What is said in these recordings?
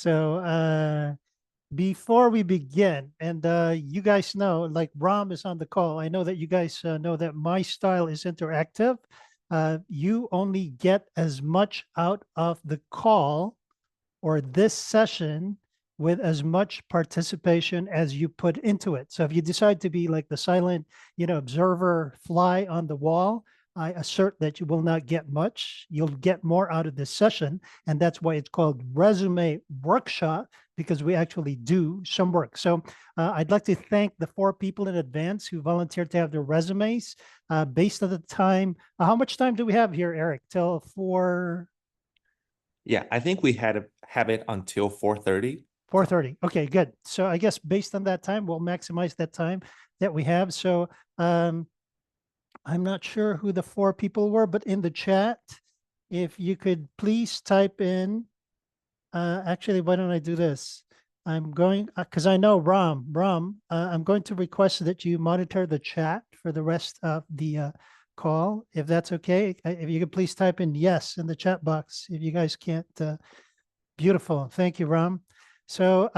So before we begin, and you guys know, like Ram is on the call. I know that you guys know that my style is interactive. You only get as much out of the call or this session with as much participation as you put into it. So if you decide to be like the silent, observer fly on the wall, I assert that you will not get much. You'll get more out of this session. And that's why it's called resume workshop, because we actually do some work. So I'd like to thank the 4 people in advance who volunteered to have their resumes based on the time. How much time do we have here, Eric? Till 4? Yeah, I think we have it until 4:30. 4:30. Okay, good. So I guess based on that time, we'll maximize that time that we have. So I'm not sure who the 4 people were, but in the chat, if you could please type in, actually, why don't I do this? I'm going, because I know Ram, I'm going to request that you monitor the chat for the rest of the call, if that's okay. If you could please type in yes in the chat box, if you guys can't. Beautiful. Thank you, Ram. So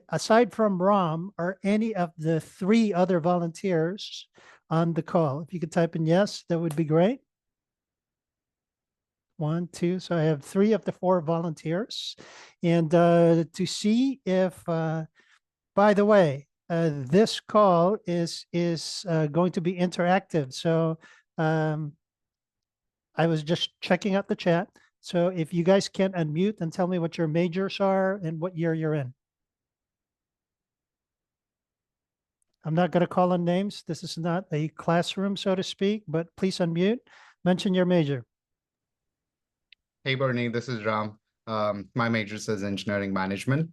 aside from Ram, are any of the 3 other volunteers on the call? If you could type in yes, that would be great. 1, 2. So I have 3 of the 4 volunteers. And to see if, by the way, this call is going to be interactive. So I was just checking out the chat. So if you guys can unmute and tell me what your majors are and what year you're in. I'm not going to call on names. This is not a classroom, so to speak, but please unmute. Mention your major. Hey, Bernie, this is Ram. My major says engineering management.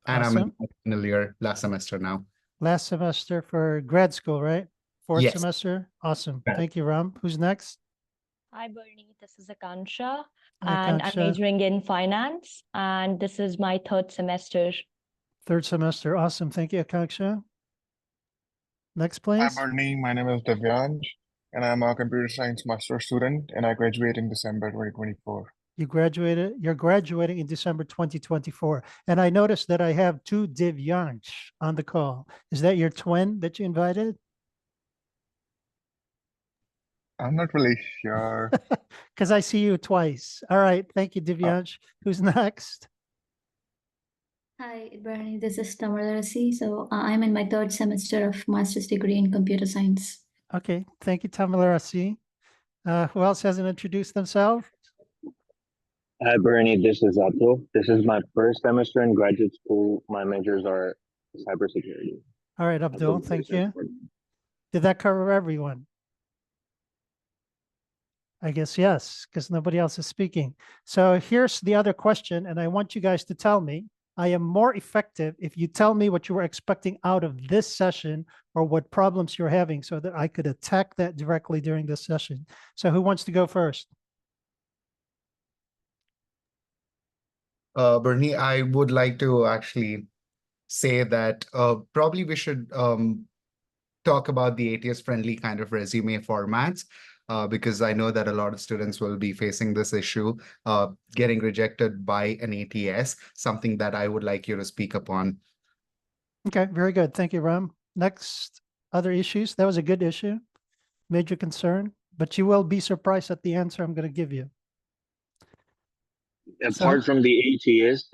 And Awesome. I'm in my final year, last semester now. Last semester for grad school, right? 4th Yes. semester. Awesome. Yeah. Thank you, Ram. Who's next? Hi, Bernie. This is Akansha, Hi, and I'm Akansha. majoring in finance, and this is my 3rd semester. 3rd semester. Awesome. Thank you, Akansha. Next, Hi, please. Bernie. My name is Divyansh, and I'm a computer science master student, and I graduate in December 2024. You're graduating in December 2024. And I noticed that I have 2 Divyansh on the call. Is that your twin that you invited? I'm not really sure. Because I see you twice. All right. Thank you, Divyansh. Who's next? Hi, Bernie. This is Tamarasi. So I'm in my 3rd semester of master's degree in computer science. Okay. Thank you, Tamilarasi. Who else hasn't introduced themselves? Hi, Bernie. This is Atul. This is my 1st semester in graduate school. My majors are cybersecurity. All right, Abdul. Thank you. Did that cover everyone? I guess yes, because nobody else is speaking. So here's the other question, and I want you guys to tell me. I am more effective if you tell me what you were expecting out of this session or what problems you're having so that I could attack that directly during this session. So who wants to go first? Bernie, I would like to actually say that probably we should talk about the ATS-friendly kind of resume formats, because I know that a lot of students will be facing this issue, getting rejected by an ATS, something that I would like you to speak upon. Okay, very good. Thank you, Ram. Next, other issues. That was a good issue, major concern, but you will be surprised at the answer I'm going to give you. Apart from the ATS,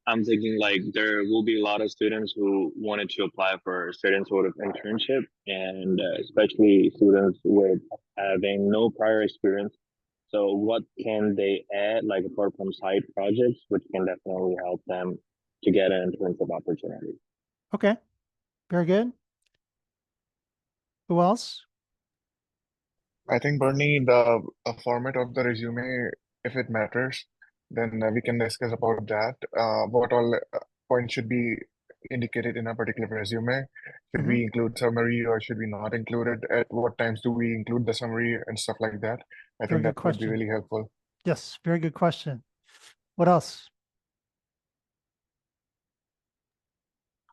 I'm thinking like there will be a lot of students who wanted to apply for a certain sort of internship, and especially students with having no prior experience. So what can they add, like apart from side projects, which can definitely help them to get an internship opportunity? Okay, very good. Who else? I think, Bernie, the format of the resume, if it matters, then we can discuss about that. What all points should be indicated in a particular resume? Should we include summary or should we not include it? At what times do we include the summary and stuff like that? I Very think good that would be question. really helpful. Yes, very good question. What else?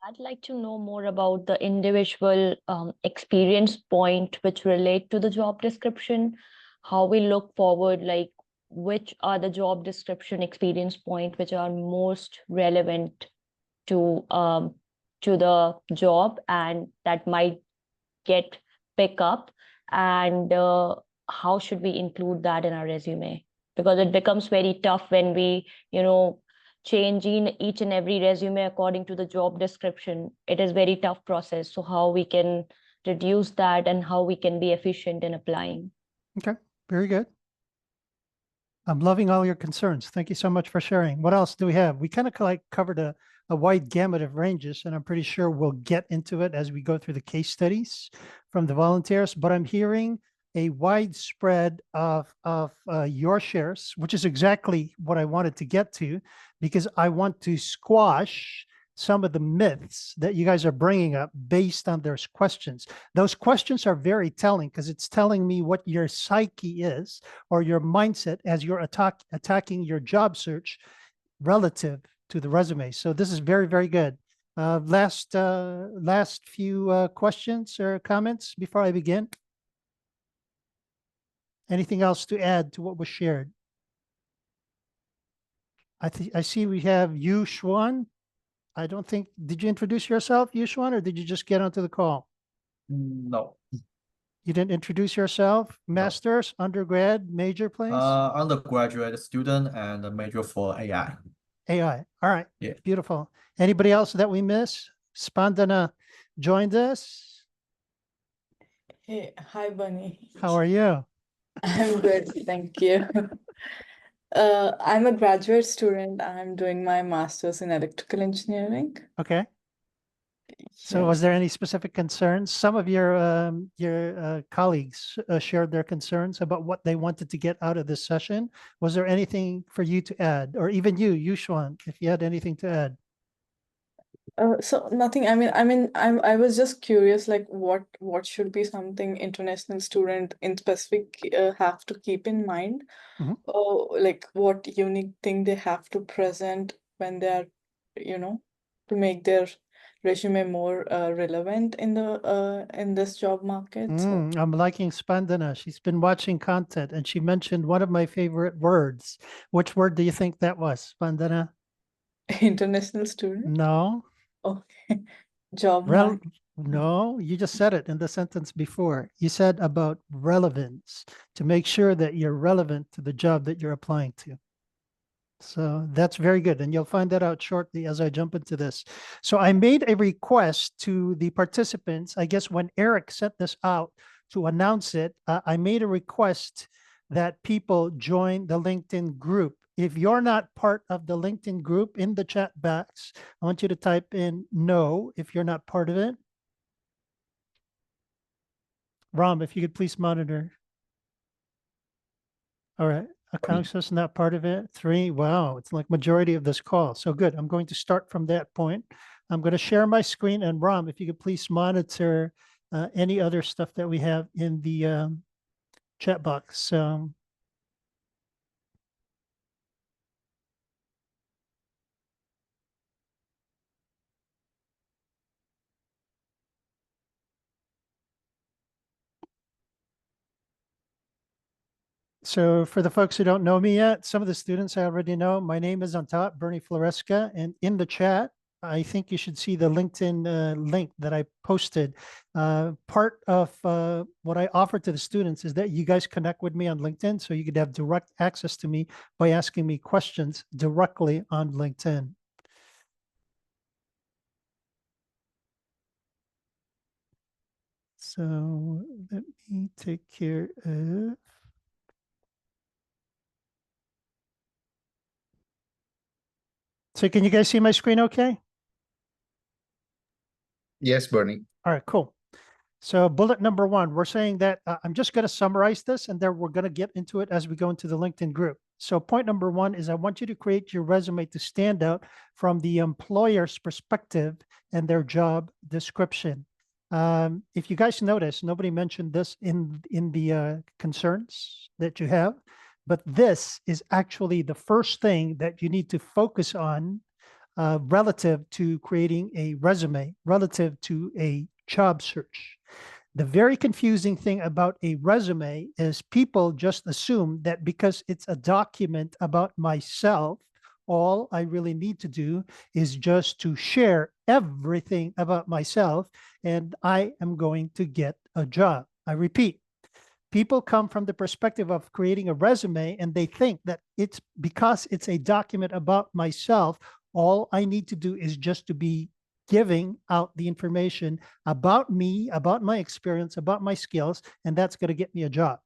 I'd like to know more about the individual experience point which relate to the job description, how we look forward, like which are the job description experience point which are most relevant to the job and that might get pick up, and how should we include that in our resume? Because it becomes very tough when we, change in each and every resume according to the job description. It is very tough process. So how we can reduce that and how we can be efficient in applying. Okay, very good. I'm loving all your concerns. Thank you so much for sharing. What else do we have? We kind of like covered a wide gamut of ranges, and I'm pretty sure we'll get into it as we go through the case studies from the volunteers, but I'm hearing a widespread of your shares, which is exactly what I wanted to get to, because I want to squash some of the myths that you guys are bringing up based on those questions. Those questions are very telling because it's telling me what your psyche is or your mindset as you're attacking your job search relative to the resume. So this is very, very good. Last few questions or comments before I begin. Anything else to add to what was shared? I see we have Yu Xuan. I don't think, did you introduce yourself, Yu Xuan, or did you just get onto the call? No. You didn't introduce yourself? Master's, undergrad, major, please? Undergraduate student and a major for AI. AI. All right. Yeah. Beautiful. Anybody else that we miss? Spandana joined us. Hey, hi, Bunny. How are you? I'm good, thank you. I'm a graduate student. I'm doing my master's in electrical engineering. Okay. So Yeah. was there any specific concerns? Some of your colleagues shared their concerns about what they wanted to get out of this session. Was there anything for you to add, or even you, Yushwan, if you had anything to add? So nothing. I was just curious, like what should be something international student in specific have to keep in mind? Mhm. Like what unique thing they have to present when they are, to make their resume more relevant in this job market. So I'm liking Spandana. She's been watching content and she mentioned one of my favorite words. Which word do you think that was, Spandana? international student. No. Okay. Job Rel market. No, you just said it in the sentence before. You said about relevance, to make sure that you're relevant to the job that you're applying to. So that's very good. And you'll find that out shortly as I jump into this. So I made a request to the participants. I guess when Eric sent this out to announce it, I made a request that people join the LinkedIn group. If you're not part of the LinkedIn group, in the chat box, I want you to type in no if you're not part of it. Ram, if you could please monitor. All right. Akanksha's not part of it. 3. Wow. It's like majority of this call. So good. I'm going to start from that point. I'm going to share my screen, and Ram, if you could please monitor any other stuff that we have in the chat box. So for the folks who don't know me yet, some of the students I already know, my name is on top, Bernie Floresca, and in the chat, I think you should see the LinkedIn link that I posted. Part of what I offer to the students is that you guys connect with me on LinkedIn so you could have direct access to me by asking me questions directly on LinkedIn. So let me take care of. So can you guys see my screen okay? Yes, Bernie. All right, cool. So bullet number 1, we're saying that I'm just going to summarize this and then we're going to get into it as we go into the LinkedIn group. So point number 1 is I want you to create your resume to stand out from the employer's perspective and their job description. If you guys notice, nobody mentioned this in the concerns that you have, but this is actually the first thing that you need to focus on relative to creating a resume, relative to a job search. The very confusing thing about a resume is people just assume that because it's a document about myself, all I really need to do is just to share everything about myself and I am going to get a job. I repeat, people come from the perspective of creating a resume and they think that it's because it's a document about myself, all I need to do is just to be giving out the information about me, about my experience, about my skills, and that's going to get me a job.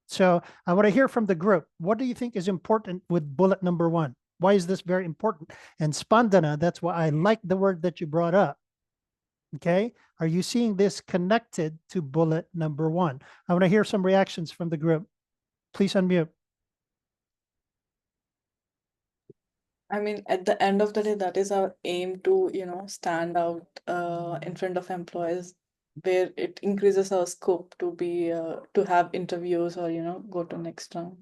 So I want to hear from the group. What do you think is important with bullet number 1? Why is this very important? And Spandana, that's why I like the word that you brought up. Okay. Are you seeing this connected to bullet number 1? I want to hear some reactions from the group. Please unmute. I mean, at the end of the day, that is our aim to, stand out in front of employers, where it increases our scope to be to have interviews or go to next round.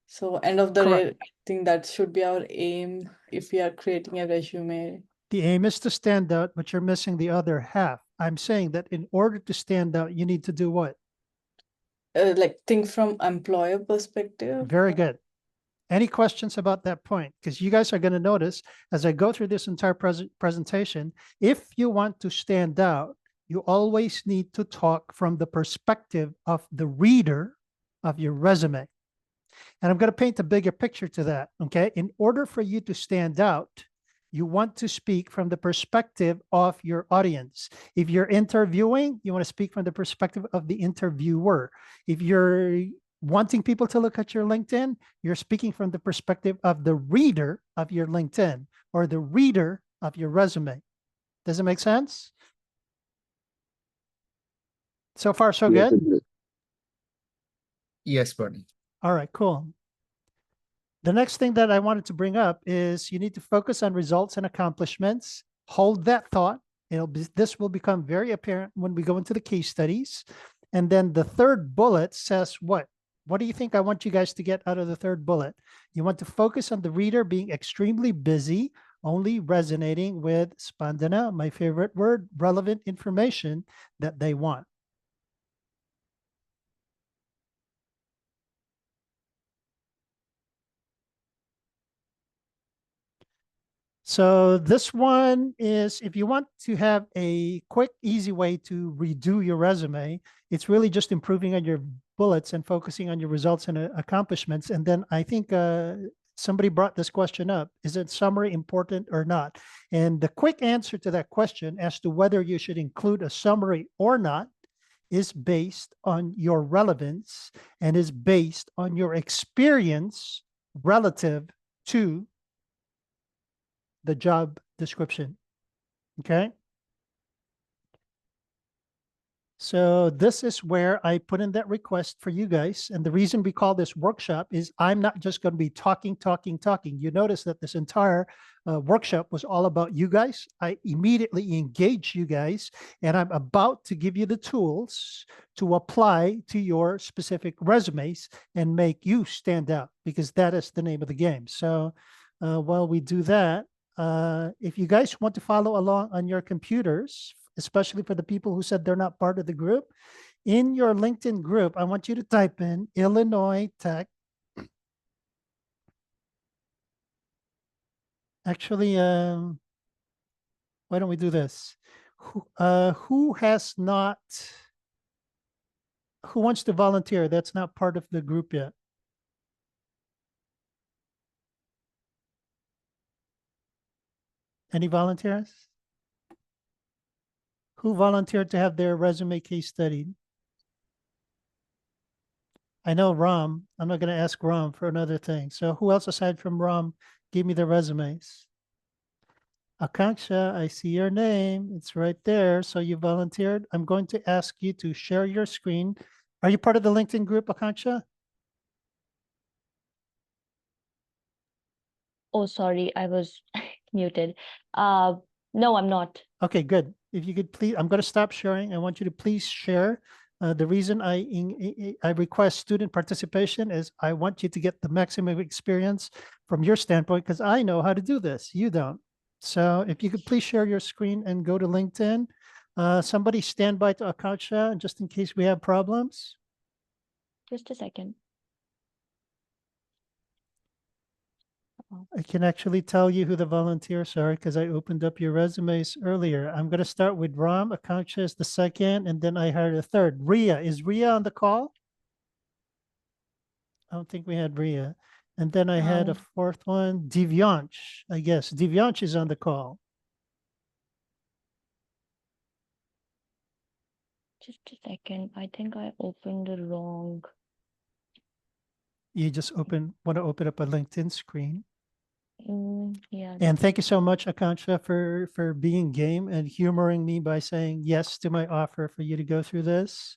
So end of the day, Correct. I think that should be our aim if we are creating a resume. The aim is to stand out, but you're missing the other half. I'm saying that in order to stand out, you need to do what? Like think from employer perspective. Very good. Any questions about that point? Because you guys are going to notice as I go through this entire presentation, if you want to stand out, you always need to talk from the perspective of the reader of your resume. And I'm going to paint a bigger picture to that, okay? In order for you to stand out, you want to speak from the perspective of your audience. If you're interviewing, you want to speak from the perspective of the interviewer. If you're wanting people to look at your LinkedIn, you're speaking from the perspective of the reader of your LinkedIn or the reader of your resume. Does it make sense? So far, so Yes, good? it does. Yes, Bernie. All right, cool. The next thing that I wanted to bring up is you need to focus on results and accomplishments. Hold that thought. This will become very apparent when we go into the case studies. And then the third bullet says what? What do you think I want you guys to get out of the third bullet? You want to focus on the reader being extremely busy, only resonating with Spandana, my favorite word, relevant information that they want. So this one is, if you want to have a quick, easy way to redo your resume, it's really just improving on your bullets and focusing on your results and accomplishments. And then I think somebody brought this question up. Is it summary important or not? And the quick answer to that question as to whether you should include a summary or not is based on your relevance and is based on your experience relative to the job description. Okay. So this is where I put in that request for you guys. And the reason we call this workshop is I'm not just going to be talking. You notice that this entire workshop was all about you guys. I immediately engage you guys, and I'm about to give you the tools to apply to your specific resumes and make you stand out, because that is the name of the game. So while we do that, if you guys want to follow along on your computers, especially for the people who said they're not part of the group, in your LinkedIn group, I want you to type in Illinois Tech. Actually, why don't we do this? Who wants to volunteer? That's not part of the group yet. Any volunteers? Who volunteered to have their resume case studied? I know Ram. I'm not going to ask Ram for another thing. So who else aside from Ram gave me their resumes? Akanksha, I see your name. It's right there. So you volunteered. I'm going to ask you to share your screen. Are you part of the LinkedIn group, Akanksha? Oh, sorry, I was muted. No, I'm not. Okay, good. If you could please, I'm going to stop sharing. I want you to please share. The reason I request student participation is I want you to get the maximum experience from your standpoint, because I know how to do this. You don't. So if you could please share your screen and go to LinkedIn, Somebody stand by to Akansha just in case we have problems. Just a second. I can actually tell you who the volunteers are because I opened up your resumes earlier. I'm going to start with Ram. Akansha is the second, and then I hired a third. Ria, is Ria on the call? I don't think we had Ria. And then I had a No. fourth one, Divyansh, I guess. Divyansh is on the call. Just a second. I think I opened the wrong. You just want to open up a LinkedIn screen. Yeah. And thank you so much, Akansha, for being game and humoring me by saying yes to my offer for you to go through this.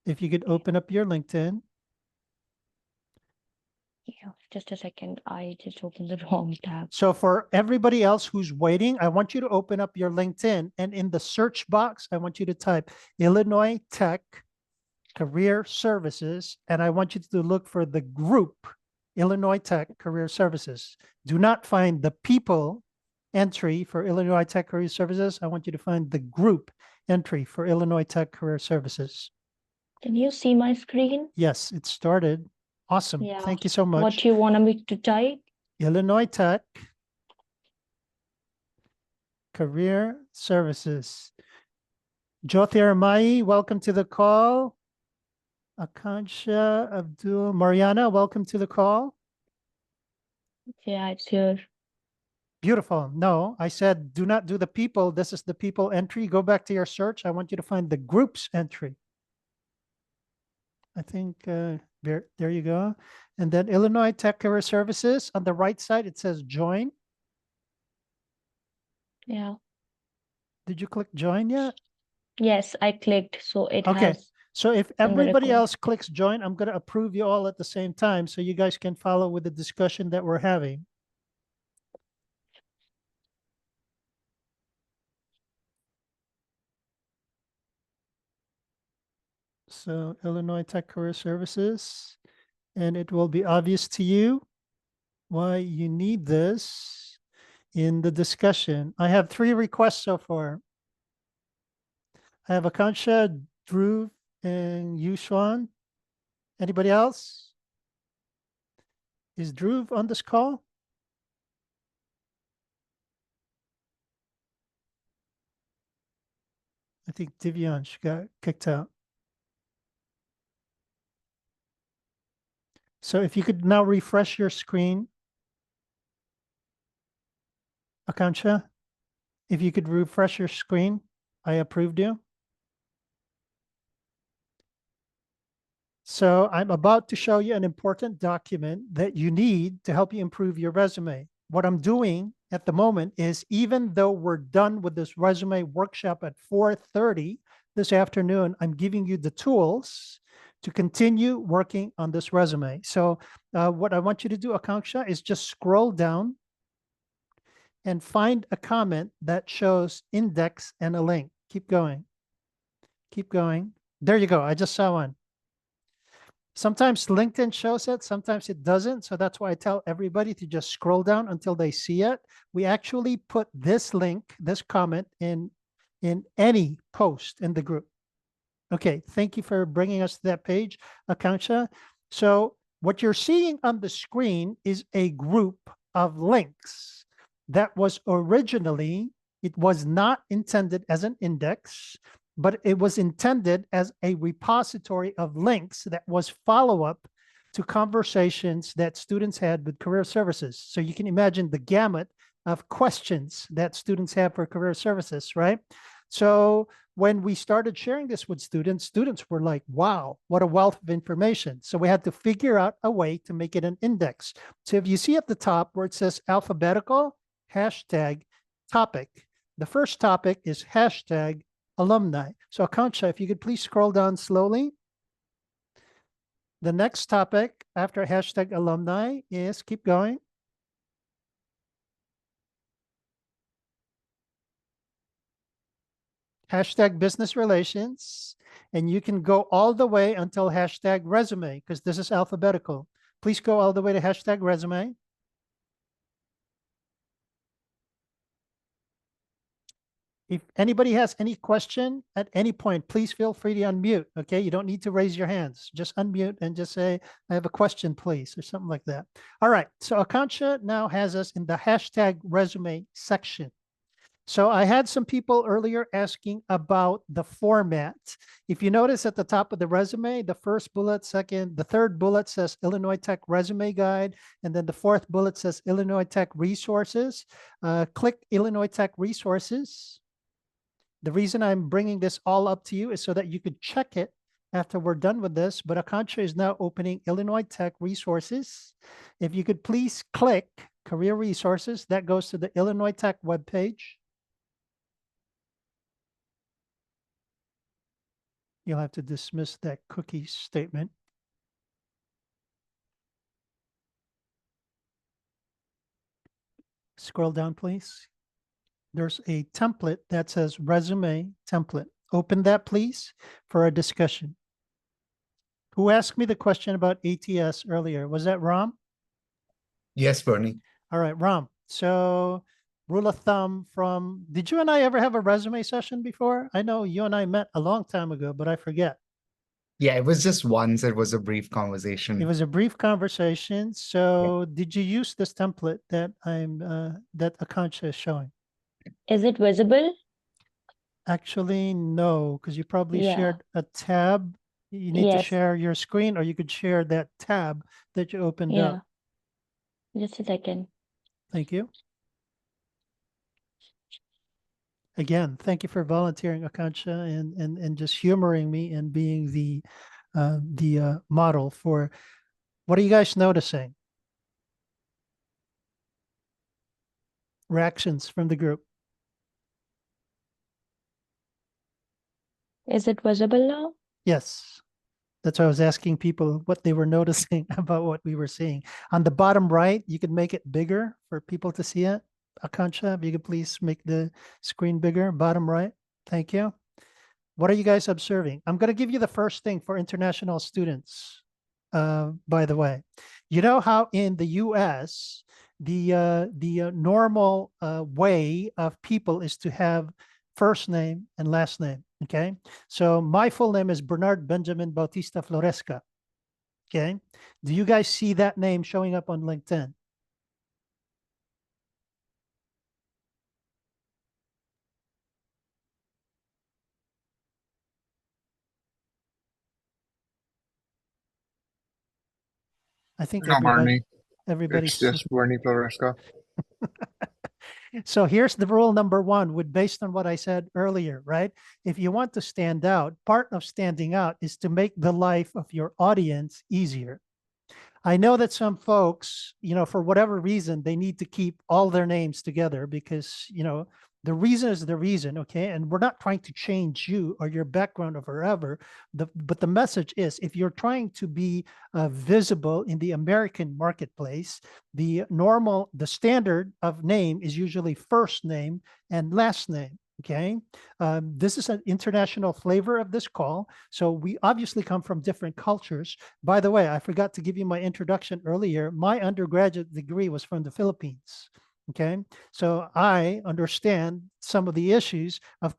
If you could open up your LinkedIn. Yeah. Just a second. I just opened the wrong tab. So for everybody else who's waiting, I want you to open up your LinkedIn, and in the search box, I want you to type Illinois Tech Career Services, and I want you to look for the group Illinois Tech Career Services. Do not find the people entry for Illinois Tech Career Services. I want you to find the group entry for Illinois Tech Career Services. Can you see my screen? Yes, it started. Awesome. Yeah. Thank you so much. What you want me to type? Illinois Tech Career Services. Jyoti Armai, welcome to the call. Akansha Abdul Mariana, welcome to the call. Yeah, it's here. Beautiful. No, I said do not do the people. This is the people entry. Go back to your search. I want you to find the groups entry. I think there you go. And then Illinois Tech Career Services on the right side, it says join. Yeah. Did you click join yet? Yes, I clicked. So it Okay. has. So if in the everybody record. else clicks join, I'm going to approve you all at the same time so you guys can follow with the discussion that we're having. So Illinois Tech Career Services, and it will be obvious to you why you need this in the discussion. I have 3 requests so far. I have Akansha, Dhruv, and Yushwan. Anybody else? Is Dhruv on this call? I think Divyansh got kicked out. So if you could now refresh your screen. Akansha, if you could refresh your screen, I approved you. So I'm about to show you an important document that you need to help you improve your resume. What I'm doing at the moment is, even though we're done with this resume workshop at 4:30 this afternoon, I'm giving you the tools to continue working on this resume. So what I want you to do, Akansha, is just scroll down and find a comment that shows index and a link. Keep going. Keep going. There you go. I just saw one. Sometimes LinkedIn shows it, sometimes it doesn't. So that's why I tell everybody to just scroll down until they see it. We actually put this link, this comment in any post in the group. Okay, thank you for bringing us to that page, Akansha. So what you're seeing on the screen is a group of links that was originally, it was not intended as an index, but it was intended as a repository of links that was follow-up to conversations that students had with career services. So you can imagine the gamut of questions that students have for career services, right? So when we started sharing this with students, students were like, wow, what a wealth of information. So we had to figure out a way to make it an index. So if you see at the top where it says alphabetical, hashtag, topic, the first topic is hashtag alumni. So Akansha, if you could please scroll down slowly. The next topic after hashtag alumni is, keep going. Hashtag business relations, and you can go all the way until hashtag resume, because this is alphabetical. Please go all the way to hashtag resume. If anybody has any question at any point, please feel free to unmute. Okay, you don't need to raise your hands. Just unmute and just say, "I have a question, please," or something like that. All right. So Akansha now has us in the hashtag resume section. So I had some people earlier asking about the format. If you notice at the top of the resume, the first bullet, the third bullet says Illinois Tech Resume Guide, and then the fourth bullet says Illinois Tech Resources. Click Illinois Tech Resources. The reason I'm bringing this all up to you is so that you could check it after we're done with this, but Akansha is now opening Illinois Tech Resources. If you could please click Career Resources, that goes to the Illinois Tech webpage. You'll have to dismiss that cookie statement. Scroll down, please. There's a template that says resume template. Open that, please, for a discussion. Who asked me the question about ATS earlier? Was that Ram? Yes, Bernie. All right, Ram. So rule of thumb from, did you and I ever have a resume session before? I know you and I met a long time ago, but I forget. Yeah, it was just once. It was a brief conversation. It was a brief conversation. So did you use this template that that Akansha is showing? Is it visible? Actually, no, because you probably Yeah. shared a tab. You need to Yes. share your screen, or you could share that tab that you opened Yeah. up. Just a second. Thank you. Again, thank you for volunteering, Akansha, and just humoring me and being the model for. What are you guys noticing? Reactions from the group. Is it visible now? Yes. That's why I was asking people what they were noticing about what we were seeing. On the bottom right, you can make it bigger for people to see it. Akansha, if you could please make the screen bigger, bottom right. Thank you. What are you guys observing? I'm going to give you the first thing for international students, by the way. You know how in the US, the normal way of people is to have first name and last name, okay? So my full name is Bernard Benjamin Bautista Floresca, okay? Do you guys see that name showing up on LinkedIn? I think No, Bernie. everybody's It's just Bernie Floresca. So here's the rule number one, based on what I said earlier, right? If you want to stand out, part of standing out is to make the life of your audience easier. I know that some folks, for whatever reason, they need to keep all their names together because, the reason is the reason, okay? And we're not trying to change you or your background or forever. But the message is, if you're trying to be visible in the American marketplace, the standard of name is usually first name and last name. Okay, this is an international flavor of this call. So we obviously come from different cultures. By the way, I forgot to give you my introduction earlier. My undergraduate degree was from the Philippines. Okay, so I understand some of the issues of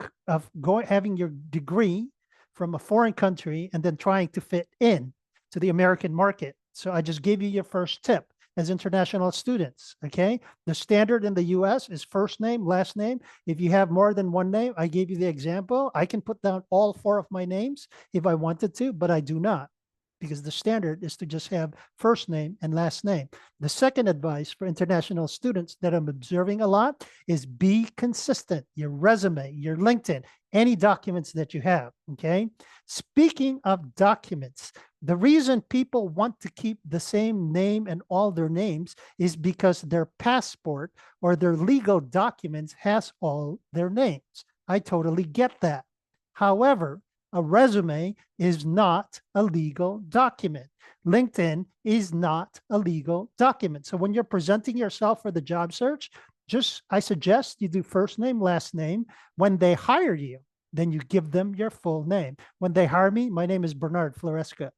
having your degree from a foreign country and then trying to fit in to the American market. So I just gave you your first tip as international students, okay? The standard in the US is first name, last name. If you have more than one name, I gave you the example. I can put down all 4 of my names if I wanted to, but I do not, because the standard is to just have first name and last name. The second advice for international students that I'm observing a lot is be consistent. Your resume, your LinkedIn, any documents that you have, okay? Speaking of documents, the reason people want to keep the same name and all their names is because their passport or their legal documents has all their names. I totally get that. However, a resume is not a legal document. LinkedIn is not a legal document. So when you're presenting yourself for the job search, I suggest you do first name, last name. When they hire you, then you give them your full name. When they hire me, my name is Bernard Floresca.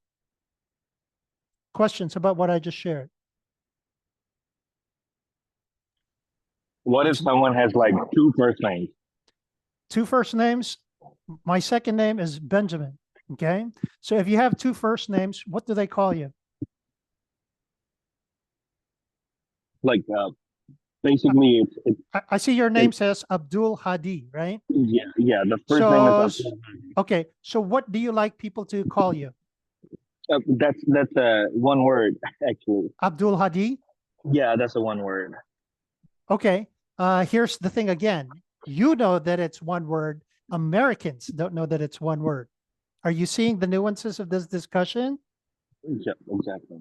Questions about what I just shared? What if someone has like 2 first names? two first names. My second name is Benjamin. Okay. So if you have two first names, what do they call you? Like basically it's I see your name says Abdul Hadi, right? yeah, the first name is So, Abdul. okay. So what do you like people to call you? That's one word actually. Abdul Hadi? Yeah, that's a one word. Okay. Here's the thing again. You know that it's one word. Americans don't know that it's one word. Are you seeing the nuances of this discussion? Yeah, exactly.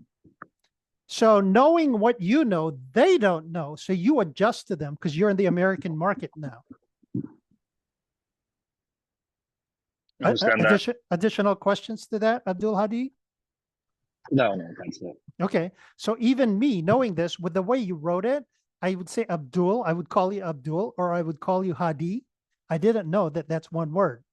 So knowing what you know, they don't know. So you adjust to them because you're in the American market now. Understand that? Additional questions to that, Abdul Hadi? No, that's it. Okay. So even me knowing this, with the way you wrote it, I would say Abdul, I would call you Abdul, or I would call you Hadi. I didn't know that that's one word.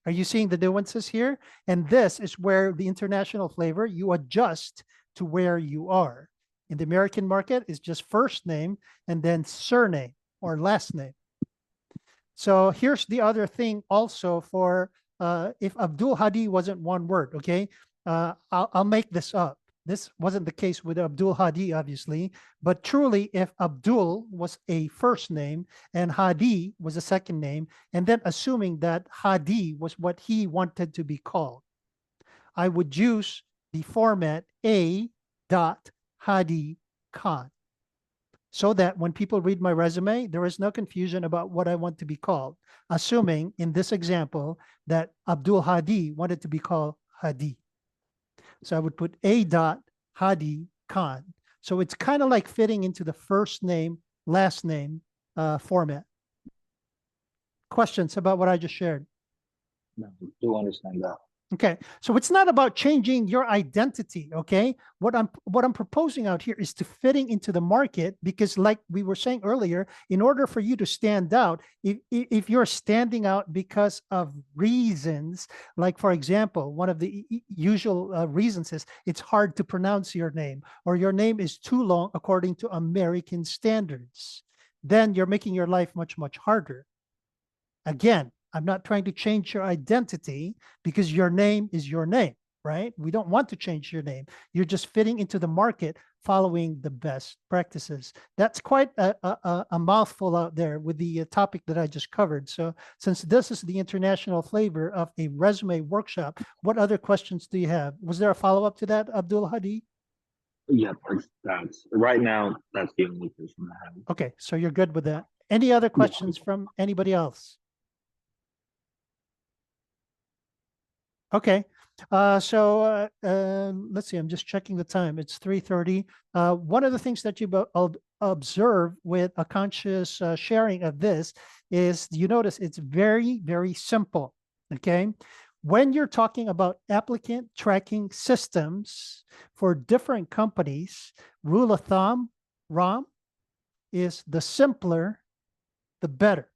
Are you seeing the nuances here? And this is where the international flavor, you adjust to where you are. In the American market, it's just first name and then surname or last name. So here's the other thing also for if Abdul Hadi wasn't one word, okay? I'll make this up. This wasn't the case with Abdul Hadi, obviously, but truly if Abdul was a first name and Hadi was a second name, and then assuming that Hadi was what he wanted to be called, I would use the format A dot Hadi Khan, so that when people read my resume, there is no confusion about what I want to be called, assuming in this example that Abdul Hadi wanted to be called Hadi. So I would put A dot Hadi Khan. So it's kind of like fitting into the first name, last name format. Questions about what I just shared? No, I do understand that. Okay, so it's not about changing your identity, okay? What I'm proposing out here is to fitting into the market, because like we were saying earlier, in order for you to stand out, if you're standing out because of reasons, like for example, one of the usual reasons is it's hard to pronounce your name, or your name is too long according to American standards, then you're making your life much, much harder. Again, I'm not trying to change your identity because your name is your name, right? We don't want to change your name. You're just fitting into the market following the best practices. That's quite a mouthful out there with the topic that I just covered. So since this is the international flavor of a resume workshop, what other questions do you have? Was there a follow-up to that, Abdul Hadi? Yeah, that's right now, that's the only question I have. Okay, so you're good with that. Any other questions from anybody else? Okay, let's see, I'm just checking the time. It's 3:30. One of the things that you observe with a conscious sharing of this is you notice it's very, very simple, okay? When you're talking about applicant tracking systems for different companies, rule of thumb, Ram, is the simpler, the better,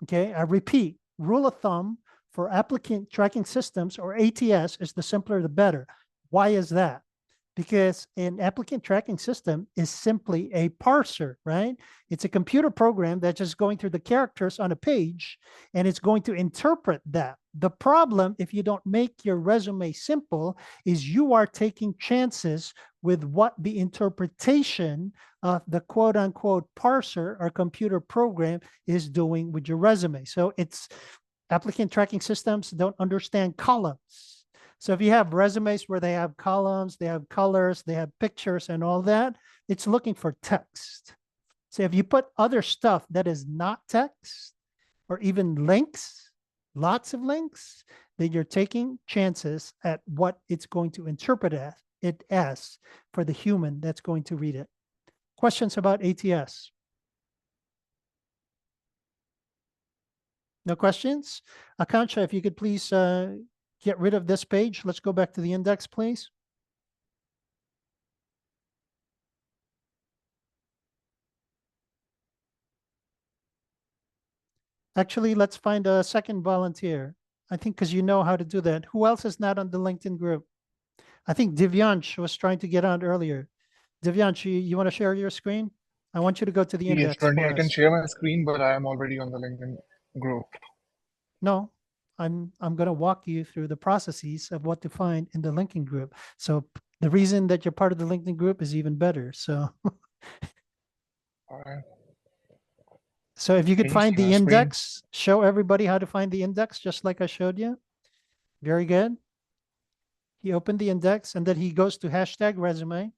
okay? I repeat, rule of thumb for applicant tracking systems, or ATS, is the simpler the better. Why is that? Because an applicant tracking system is simply a parser, right? It's a computer program that's just going through the characters on a page, and it's going to interpret that. The problem, if you don't make your resume simple, is you are taking chances with what the interpretation of the quote unquote parser or computer program is doing with your resume. So it's applicant tracking systems don't understand columns. So if you have resumes where they have columns, they have colors, they have pictures and all that, it's looking for text. So if you put other stuff that is not text, or even links, lots of links, then you're taking chances at what it's going to interpret it as for the human that's going to read it. Questions about ATS? No questions? Akansha, if you could please get rid of this page. Let's go back to the index, please. Actually, let's find a second volunteer. I think because you know how to do that. Who else is not on the LinkedIn group? I think Divyansh was trying to get on earlier. Divyansh, you want to share your screen? I want you to go to the Yes, index Bernie, for I can us. share my screen, but I am already on the LinkedIn group. No, I'm going to walk you through the processes of what to find in the linking group. So the reason that you're part of the LinkedIn group is even better. So All right. so if you could Can you find share the screen? index, show everybody how to find the index, just like I showed you. Very good. He opened the index and then he goes to hashtag resume.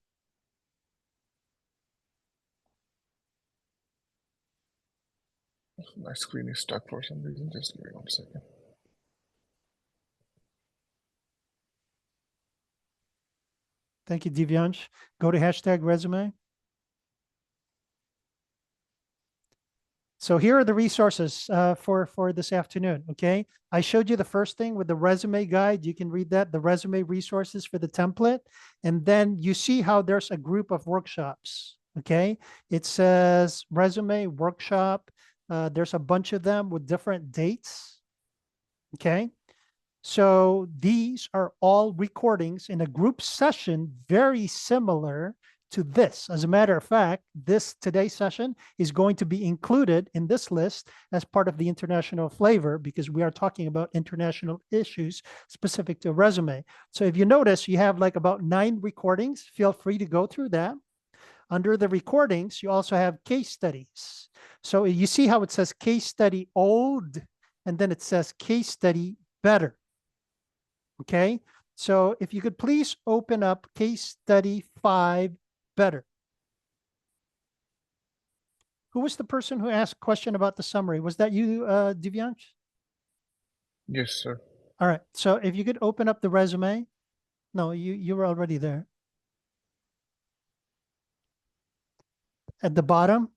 My screen is stuck for some reason. Just give me 1 second. Thank you, Divyansh. Go to hashtag resume. So here are the resources for this afternoon, okay? I showed you the first thing with the resume guide. You can read that, the resume resources for the template. And then you see how there's a group of workshops, okay? It says resume workshop. There's a bunch of them with different dates, okay? So these are all recordings in a group session, very similar to this. As a matter of fact, this today's session is going to be included in this list as part of the international flavor because we are talking about international issues specific to a resume. So if you notice, you have like about 9 recordings. Feel free to go through that. Under the recordings, you also have case studies. So you see how it says case study old, and then it says case study better. Okay, so if you could please open up case study 5 better. Who was the person who asked a question about the summary? Was that you, Divyansh? Yes, sir. All right, so if you could open up the resume. No, you were already there. At the bottom.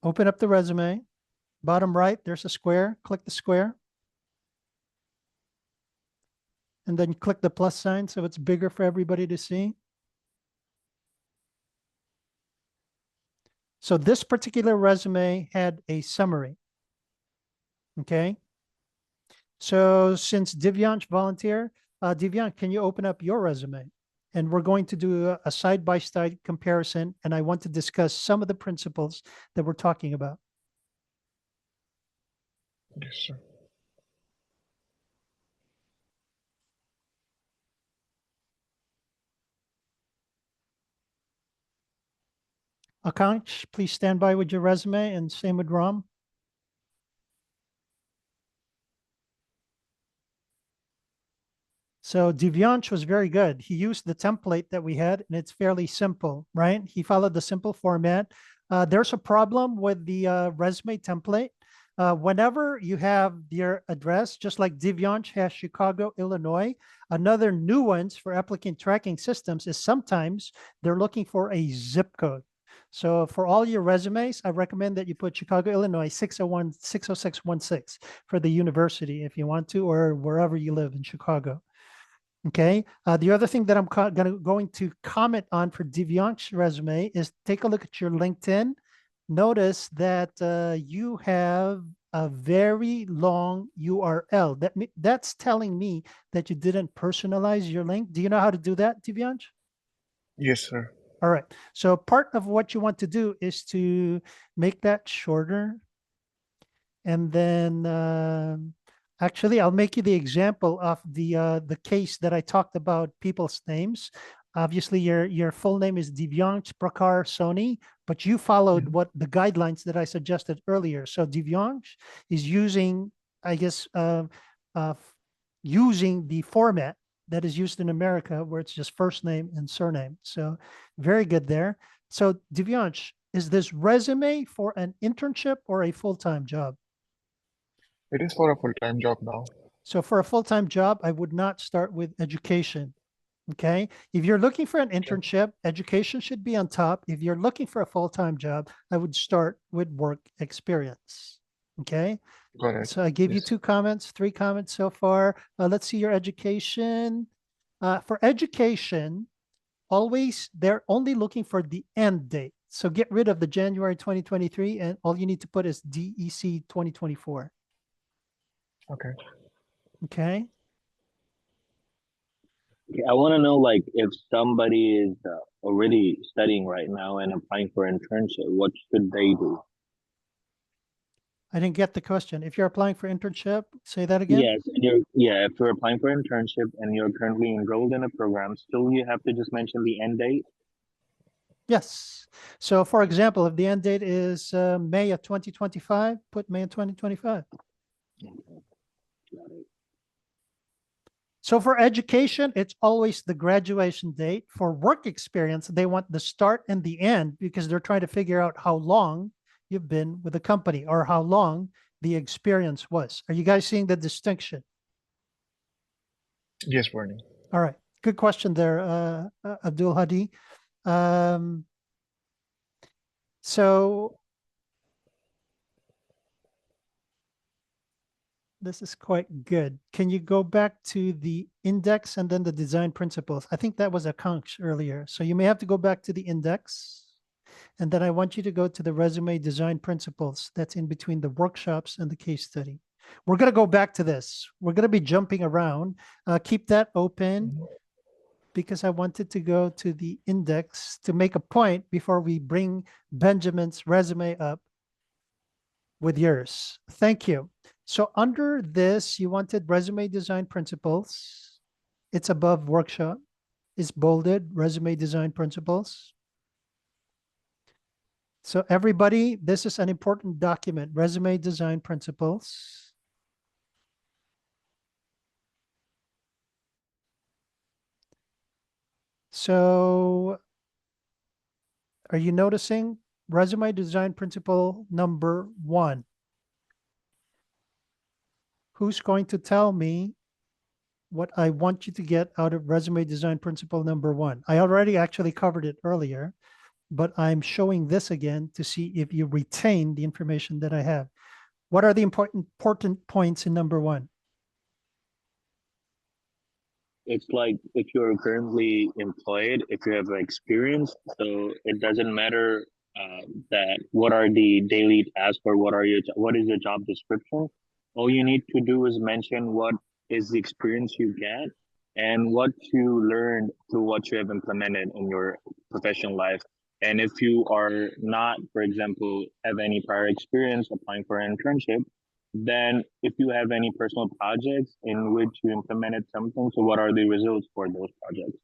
Open up the resume. Bottom right, there's a square. Click the square. And then click the plus sign so it's bigger for everybody to see. So this particular resume had a summary. Okay. So since Divyansh volunteered, Divyansh, can you open up your resume? And we're going to do a side-by-side comparison, and I want to discuss some of the principles that we're talking about. Yes, sir. Akansh, please stand by with your resume, and same with Ram. So Divyansh was very good. He used the template that we had, and it's fairly simple, right? He followed the simple format. There's a problem with the resume template. Whenever you have your address, just like Divyansh has Chicago, Illinois, another nuance for applicant tracking systems is sometimes they're looking for a zip code. So for all your resumes, I recommend that you put Chicago, Illinois, 60616 for the university if you want to, or wherever you live in Chicago. Okay. The other thing that I'm going to comment on for Divyansh's resume is take a look at your LinkedIn. Notice that you have a very long URL. That's telling me that you didn't personalize your link. Do you know how to do that, Divyansh? Yes, sir. All right. So part of what you want to do is to make that shorter. And then actually, I'll make you the example of the case that I talked about people's names. Obviously, your full name is Divyansh Prakar Soni, but you followed what the guidelines that I suggested earlier. So Divyansh is using, I guess, using the format that is used in America, where it's just first name and surname. So very good there. So Divyansh, is this resume for an internship or a full-time job? It is for a full-time job now. So for a full-time job, I would not start with education. Okay. If you're looking for an internship, education should be on top. If you're looking for a full-time job, I would start with work experience. Okay. Got it. So I gave you Yes. 2 comments, 3 comments so far. Let's see your education. For education, always they're only looking for the end date. So get rid of the January 2023 and all you need to put is DEC 2024. Okay. Okay. Okay, I want to know, like, if somebody is already studying right now and applying for internship, what should they do? I didn't get the question. If you're applying for internship, say that again? Yes, and if you're applying for internship and you're currently enrolled in a program, still you have to just mention the end date. Yes. So for example, if the end date is May of 2025, put May of 2025. Okay, got it. So for education, it's always the graduation date. For work experience, they want the start and the end because they're trying to figure out how long you've been with the company or how long the experience was. Are you guys seeing the distinction? Yes, Bernie. All right. Good question there, Abdul Hadi. So this is quite good. Can you go back to the index and then the design principles? I think that was Akansh earlier. So you may have to go back to the index. And then I want you to go to the resume design principles. That's in between the workshops and the case study. We're going to go back to this. We're going to be jumping around. Keep that open because I wanted to go to the index to make a point before we bring Benjamin's resume up with yours. Thank you. So under this, you wanted resume design principles. It's above workshop. It's bolded, resume design principles. So everybody, this is an important document, resume design principles. So are you noticing resume design principle number 1? Who's going to tell me what I want you to get out of resume design principle number 1? I already actually covered it earlier, but I'm showing this again to see if you retain the information that I have. What are the important points in number 1? It's like if you're currently employed, if you have experience, so it doesn't matter that what are the daily tasks or what is your job description. All you need to do is mention what is the experience you get and what you learned through what you have implemented in your professional life. And if you are not, for example, have any prior experience applying for an internship, then if you have any personal projects in which you implemented something, so what are the results for those projects?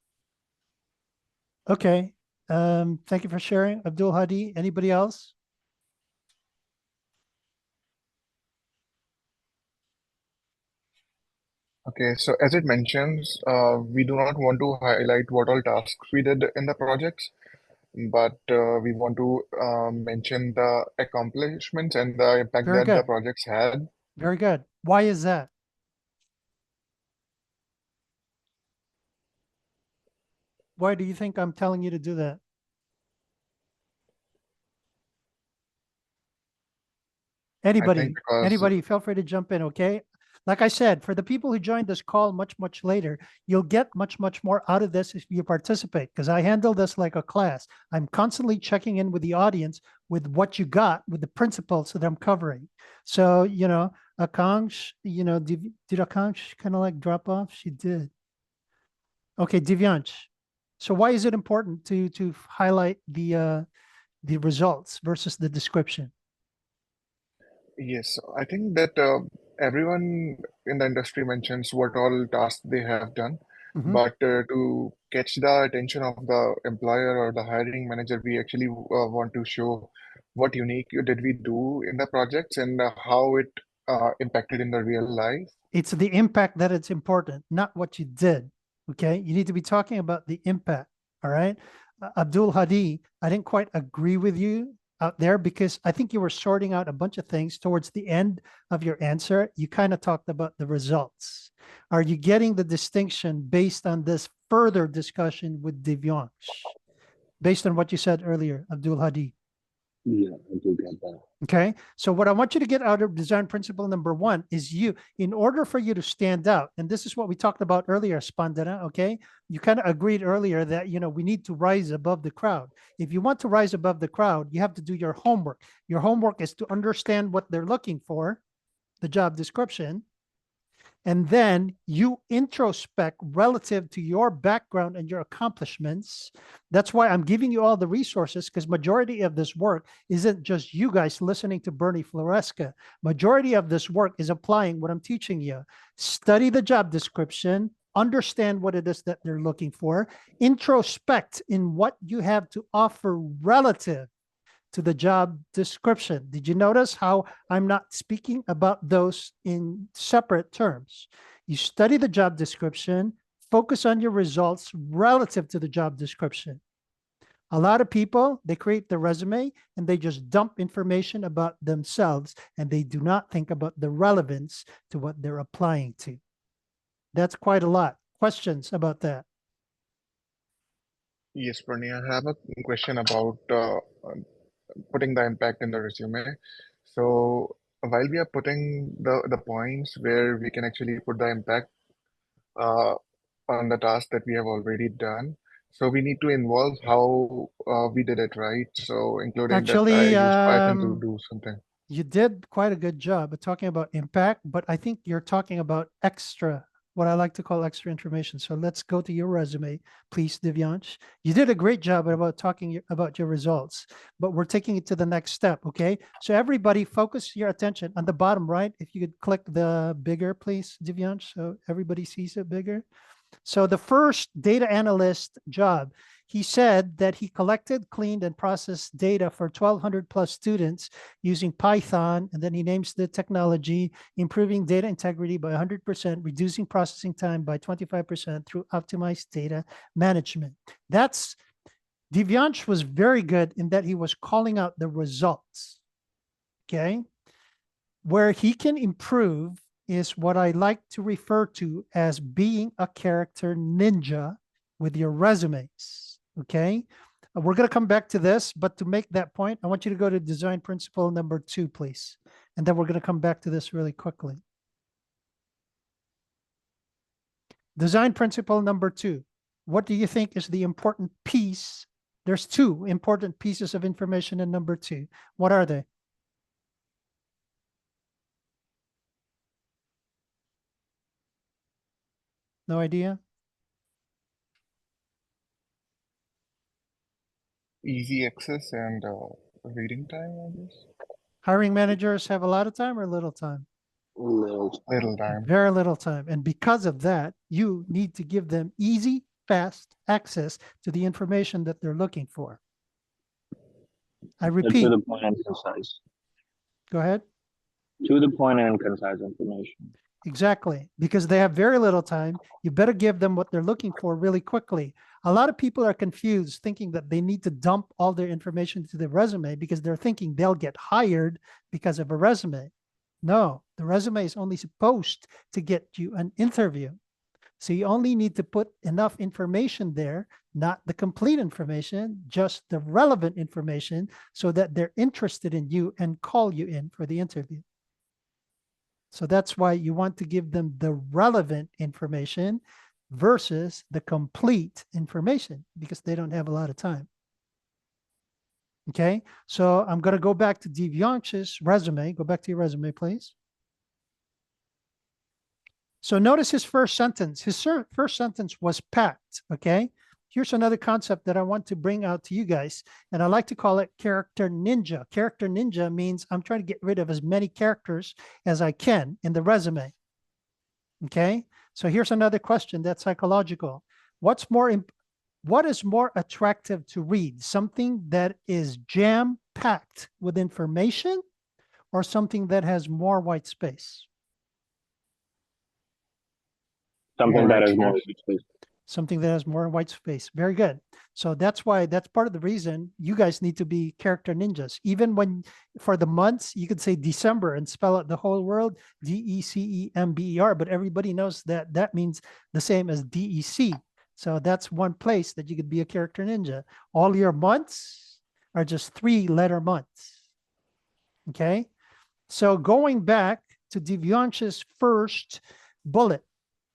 Okay. Thank you for sharing. Abdul Hadi, anybody else? Okay, so as it mentions, we do not want to highlight what all tasks we did in the projects, but we want to mention the accomplishments and the impact Very that the good. projects had. Very good. Why is that? Why do you think I'm telling you to do that? Anybody, because anybody, feel free to jump in, okay? Like I said, for the people who joined this call much later, you'll get much more out of this if you participate, because I handle this like a class. I'm constantly checking in with the audience with what you got, with the principles that I'm covering. So, you know, Akansh, you know, did Akansh kind of like drop off? She did. Okay, Divyansh. So why is it important to highlight the results versus the description? yes, I think that everyone in the industry mentions what all tasks they have done, but to catch the attention of the employer or the hiring manager, we actually want to show what unique did we do in the projects and how it impacted in the real life. It's the impact that it's important, not what you did. Okay. You need to be talking about the impact. All right. Abdul Hadi, I didn't quite agree with you out there because I think you were sorting out a bunch of things towards the end of your answer. You kind of talked about the results. Are you getting the distinction based on this further discussion with Divyansh? Based on what you said earlier, Abdul Hadi? Yeah, I do get that. Okay. So what I want you to get out of design principle number 1 is in order for you to stand out, and this is what we talked about earlier, Spandana, okay? You kind of agreed earlier that, you know, we need to rise above the crowd. If you want to rise above the crowd, you have to do your homework. Your homework is to understand what they're looking for, the job description, And then you introspect relative to your background and your accomplishments. That's why I'm giving you all the resources, because majority of this work isn't just you guys listening to Bernie Floresca. Majority of this work is applying what I'm teaching you. Study the job description, understand what it is that they're looking for, introspect in what you have to offer relative to the job description. Did you notice how I'm not speaking about those in separate terms? You study the job description, focus on your results relative to the job description. A lot of people, they create the resume and they just dump information about themselves and they do not think about the relevance to what they're applying to. That's quite a lot. Questions about that? Yes, Bernie, I have a question about putting the impact in the resume. So while we are putting the points where we can actually put the impact on the task that we have already done, so we need to involve how we did it, right? So including that I Actually, used Python to do something. you did quite a good job at talking about impact, but I think you're talking about extra, what I like to call extra information. So let's go to your resume, please, Divyansh. You did a great job about talking about your results, but we're taking it to the next step, okay? So everybody focus your attention on the bottom right. If you could click the bigger, please, Divyansh, so everybody sees it bigger. So the first data analyst job, he said that he collected, cleaned, and processed data for 1,200 plus students using Python, and then he names the technology, improving data integrity by 100%, reducing processing time by 25% through optimized data management. That's, Divyansh was very good in that he was calling out the results, okay? Where he can improve is what I like to refer to as being a character ninja with your resumes, okay? We're going to come back to this, but to make that point, I want you to go to design principle number 2, please. And then we're going to come back to this really quickly. Design principle number 2. What do you think is the important piece? There's 2 important pieces of information in number 2. What are they? No idea? Easy access and reading time, I guess. Hiring managers have a lot of time or little time? Little time. Very little time. And because of that, you need to give them easy, fast access to the information that they're looking for. I repeat. To the point and concise. Go ahead. To the point and concise information. Exactly. Because they have very little time. You better give them what they're looking for really quickly. A lot of people are confused, thinking that they need to dump all their information to the resume because they're thinking they'll get hired because of a resume. No, the resume is only supposed to get you an interview. So you only need to put enough information there, not the complete information, just the relevant information so that they're interested in you and call you in for the interview. So that's why you want to give them the relevant information versus the complete information because they don't have a lot of time. Okay, so I'm going to go back to Divyansh's resume. Go back to your resume, please. So notice his first sentence. His first sentence was packed, okay? Here's another concept that I want to bring out to you guys, and I like to call it character ninja. Character ninja means I'm trying to get rid of as many characters as I can in the resume, okay? So here's another question that's psychological. What is more attractive to read? Something that is jam-packed with information or something that has more white space? Something that has more white space. Something that has more white space. Very good. So that's why, that's part of the reason you guys need to be character ninjas. Even when, for the months, you could say December and spell out the whole world, D-E-C-E-M-B-E-R, but everybody knows that that means the same as D-E-C. So that's one place that you could be a character ninja. All your months are just 3-letter months. Okay? So going back to Divyansh's first bullet,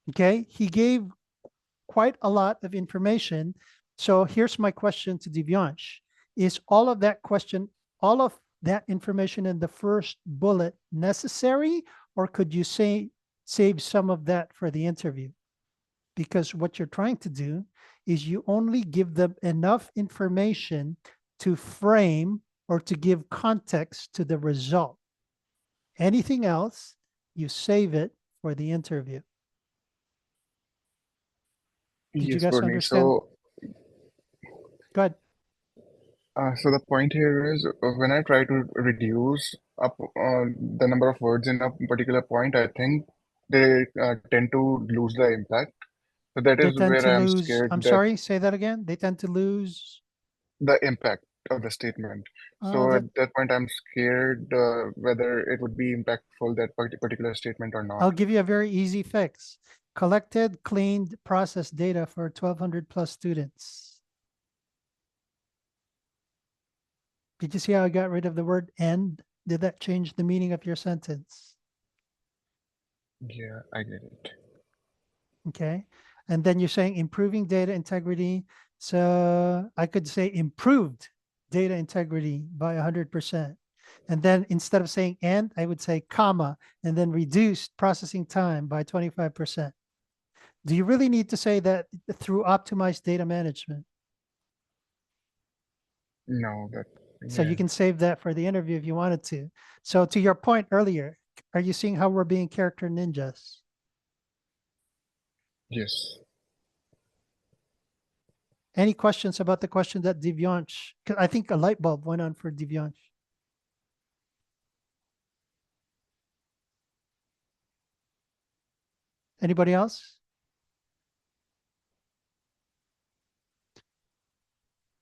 okay, he gave quite a lot of information. So here's my question to Divyansh. Is all of that information in the first bullet necessary, or could you say save some of that for the interview. Because what you're trying to do is you only give them enough information to frame or to give context to the result. Anything else, you save it for the interview. Did you Yes, guys Bernie. understand? So, Go ahead. so the point here is when I try to reduce up the number of words in a particular point, I think they tend to lose the impact. So that They is tend where to I am lose, scared I'm that sorry, say that again. They tend to lose. the impact of the statement. So That at that point, I'm scared whether it would be impactful, that particular statement or not. I'll give you a very easy fix. Collected, cleaned, processed data for 1,200 plus students. Did you see how I got rid of the word "and"? Did that change the meaning of your sentence? Yeah, I get it. Okay. And then you're saying improving data integrity. So I could say improved data integrity by 100%. And then instead of saying "and," I would say comma, and then reduced processing time by 25%. Do you really need to say that through optimized data management? No, that So you yeah. can save that for the interview if you wanted to. So to your point earlier, are you seeing how we're being character ninjas? Yes. Any questions about the question that Divyansh, 'cause I think a light bulb went on for Divyansh. Anybody else?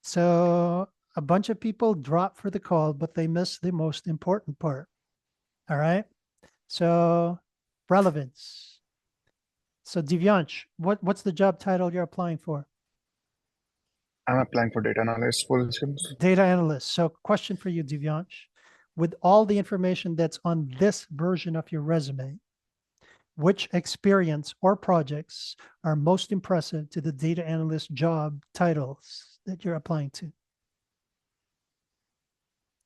So a bunch of people dropped for the call, but they missed the most important part. All right. So relevance. So Divyansh, what's the job title you're applying for? I'm applying for data analyst positions. Data analyst. So question for you, Divyansh. With all the information that's on this version of your resume, which experience or projects are most impressive to the data analyst job titles that you're applying to?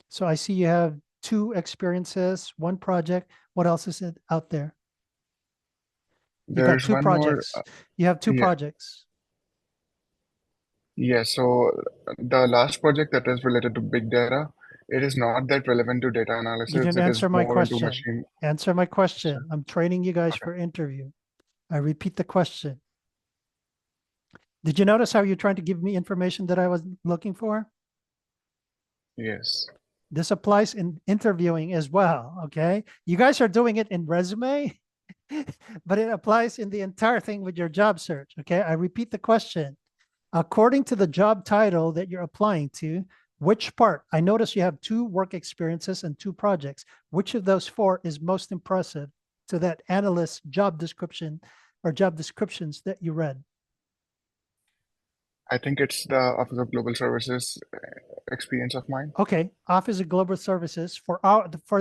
So I see you have 2 experiences, 1 project. What else is it out there? You got There's 2 one more. projects. You have 2 Yeah. projects. Yeah, so the last project that is related to big data, it is not that relevant to data You analysis. didn't It is answer my more into question. machine. Answer my question. I'm training you guys Okay. for interview. I repeat the question. Did you notice how you're trying to give me information that I was looking for? Yes. This applies in interviewing as well, okay? You guys are doing it in resume, but it applies in the entire thing with your job search, okay? I repeat the question. According to the job title that you're applying to, which part? I notice you have 2 work experiences and 2 projects. Which of those 4 is most impressive to that analyst job description or job descriptions that you read? I think it's the Office of Global Services experience of mine. Okay, Office of Global Services. For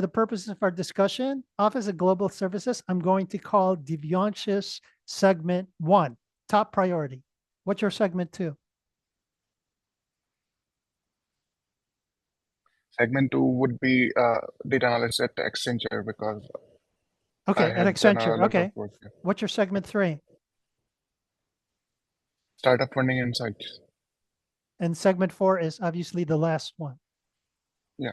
the purposes of our discussion, Office of Global Services, I'm going to call Divyansh's segment 1, top priority. What's your segment 2? Segment 2 would be data analyst at Accenture because Okay, I at had done a Accenture. lot Okay. of work there. What's your segment 3? Startup Funding Insights. And segment 4 is obviously the last one. Yeah.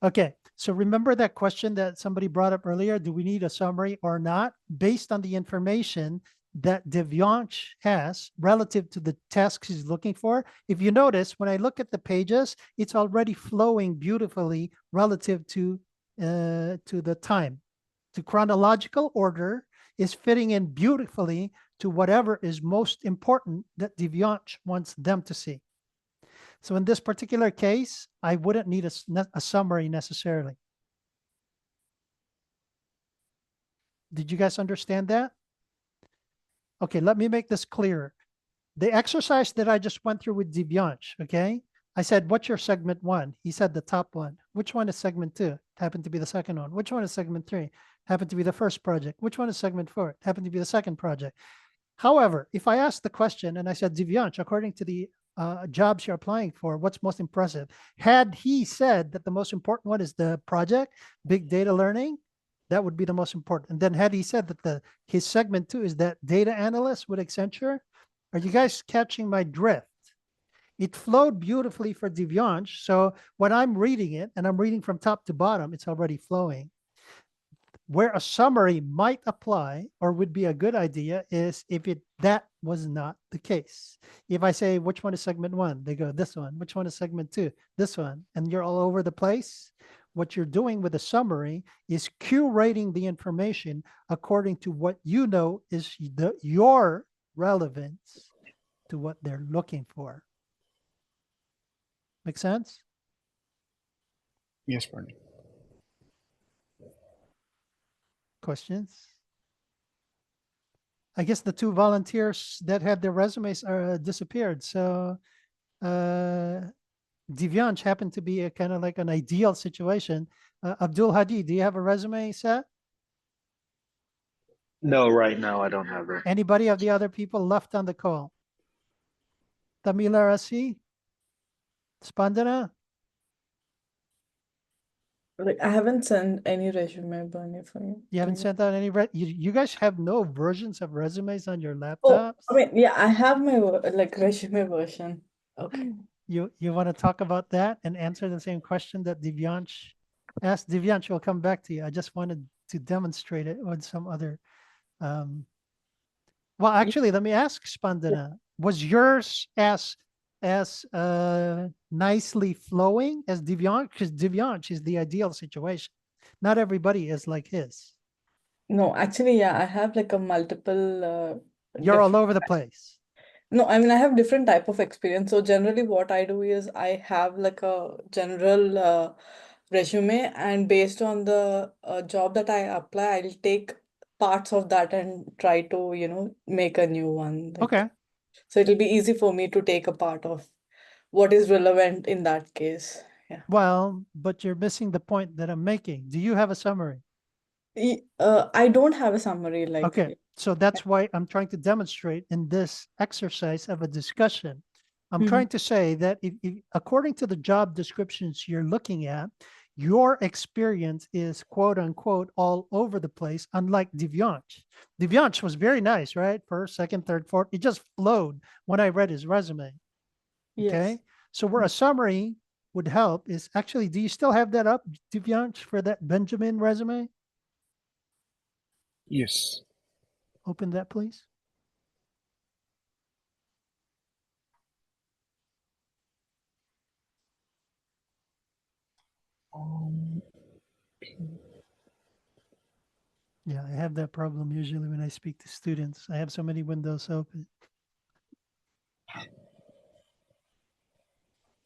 Okay, so remember that question that somebody brought up earlier, do we need a summary or not? Based on the information that Divyansh has relative to the tasks he's looking for. If you notice, when I look at the pages, it's already flowing beautifully relative to the time. The chronological order is fitting in beautifully to whatever is most important that Divyansh wants them to see. So in this particular case, I wouldn't need a summary necessarily. Did you guys understand that? Okay, let me make this clearer. The exercise that I just went through with Divyansh, okay? I said, what's your segment 1? He said the top one. Which one is segment 2? It happened to be the second one. Which one is segment 3? Happened to be the first project. Which one is segment 4? It happened to be the second project. However, if I asked the question and I said, Divyansh, according to the jobs you're applying for, what's most impressive? Had he said that the most important one is the project, big data learning, That would be the most important. And then had he said that his segment 2 is that data analyst with Accenture, are you guys catching my drift? It flowed beautifully for Divyansh. So when I'm reading it, and I'm reading from top to bottom, it's already flowing. Where a summary might apply or would be a good idea is if that was not the case. If I say, which one is segment 1? They go, this one. Which one is segment 2? This one. And you're all over the place. What you're doing with a summary is curating the information according to what you know is your relevance to what they're looking for. Make sense? Yes, Bernie. Questions? I guess the 2 volunteers that had their resumes are disappeared. So Divyansh happened to be a kind of like an ideal situation. Abdul Hadi, do you have a resume set? No, right now I don't have it. Anybody of the other people left on the call? Tamila Rasi? Spandana? Like I haven't sent any resume, Bernie, for you. You haven't sent out any, you guys have no versions of resumes on your Oh, laptops? I mean, yeah, I have my like resume version. Okay. You want to talk about that and answer the same question that Divyansh asked? Divyansh will come back to you. I just wanted to demonstrate it with some other. Well, actually, let me ask Spandana. Was yours as nicely flowing as Divyansh? Because Divyansh is the ideal situation. Not everybody is like his. No, actually, yeah, I have like a multiple. You're all different over the type- place. No, I mean I have different type of experience. So generally, what I do is I have like a general resume, and based on the job that I apply, I'll take parts of that and try to, make a new one. Like, Okay. so it'll be easy for me to take a part of what is relevant in that case. Yeah. Well, but you're missing the point that I'm making. Do you have a summary? I don't have a summary like. Okay, so that's why I'm trying to demonstrate in this exercise of a discussion. I'm Mhm. trying to say that if according to the job descriptions you're looking at, your experience is quote unquote all over the place, unlike Divyansh. Divyansh was very nice, right? First, second, third, fourth. It just flowed when I read his resume. Okay. Yes. So where a summary would help is actually, do you still have that up, Divyansh, for that Benjamin resume? Yes. Open that, please. Yeah, I have that problem usually when I speak to students. I have so many windows open.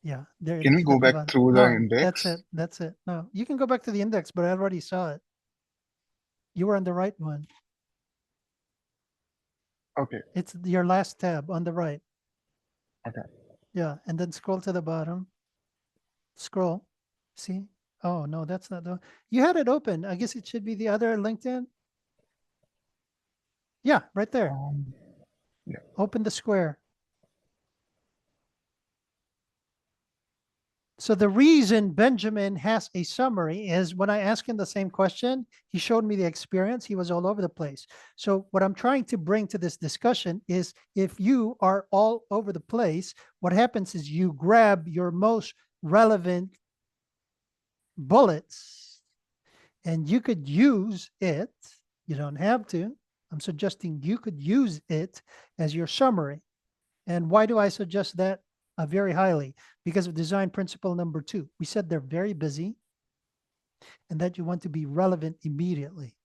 Yeah, there it Can we is go at the back bottom. through the No, index? that's it. That's it. No, you can go back to the index, but I already saw it. You were on the right one. Okay. It's your last tab on the right. Okay. Yeah, and then scroll to the bottom. Scroll. See? Oh, no, that's not the. You had it open. I guess it should be the other LinkedIn. Yeah, right there. Yeah. Open the square. So the reason Benjamin has a summary is when I asked him the same question, he showed me the experience. He was all over the place. So what I'm trying to bring to this discussion is if you are all over the place, what happens is you grab your most relevant bullets and you could use it. You don't have to. I'm suggesting you could use it as your summary. And why do I suggest that? Very highly, because of design principle number 2. We said they're very busy and that you want to be relevant immediately.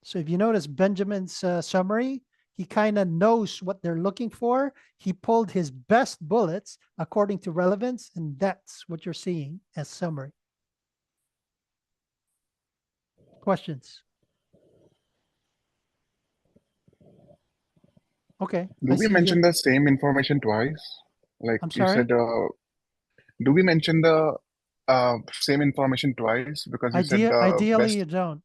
So if you notice Benjamin's summary, he kind of knows what they're looking for. He pulled his best bullets according to relevance, and that's what you're seeing as summary. Questions? Okay. Do I we see mention you're- the same information twice? Like I'm you said, do we mention the same information twice? Because you said the Ideally, best. you don't.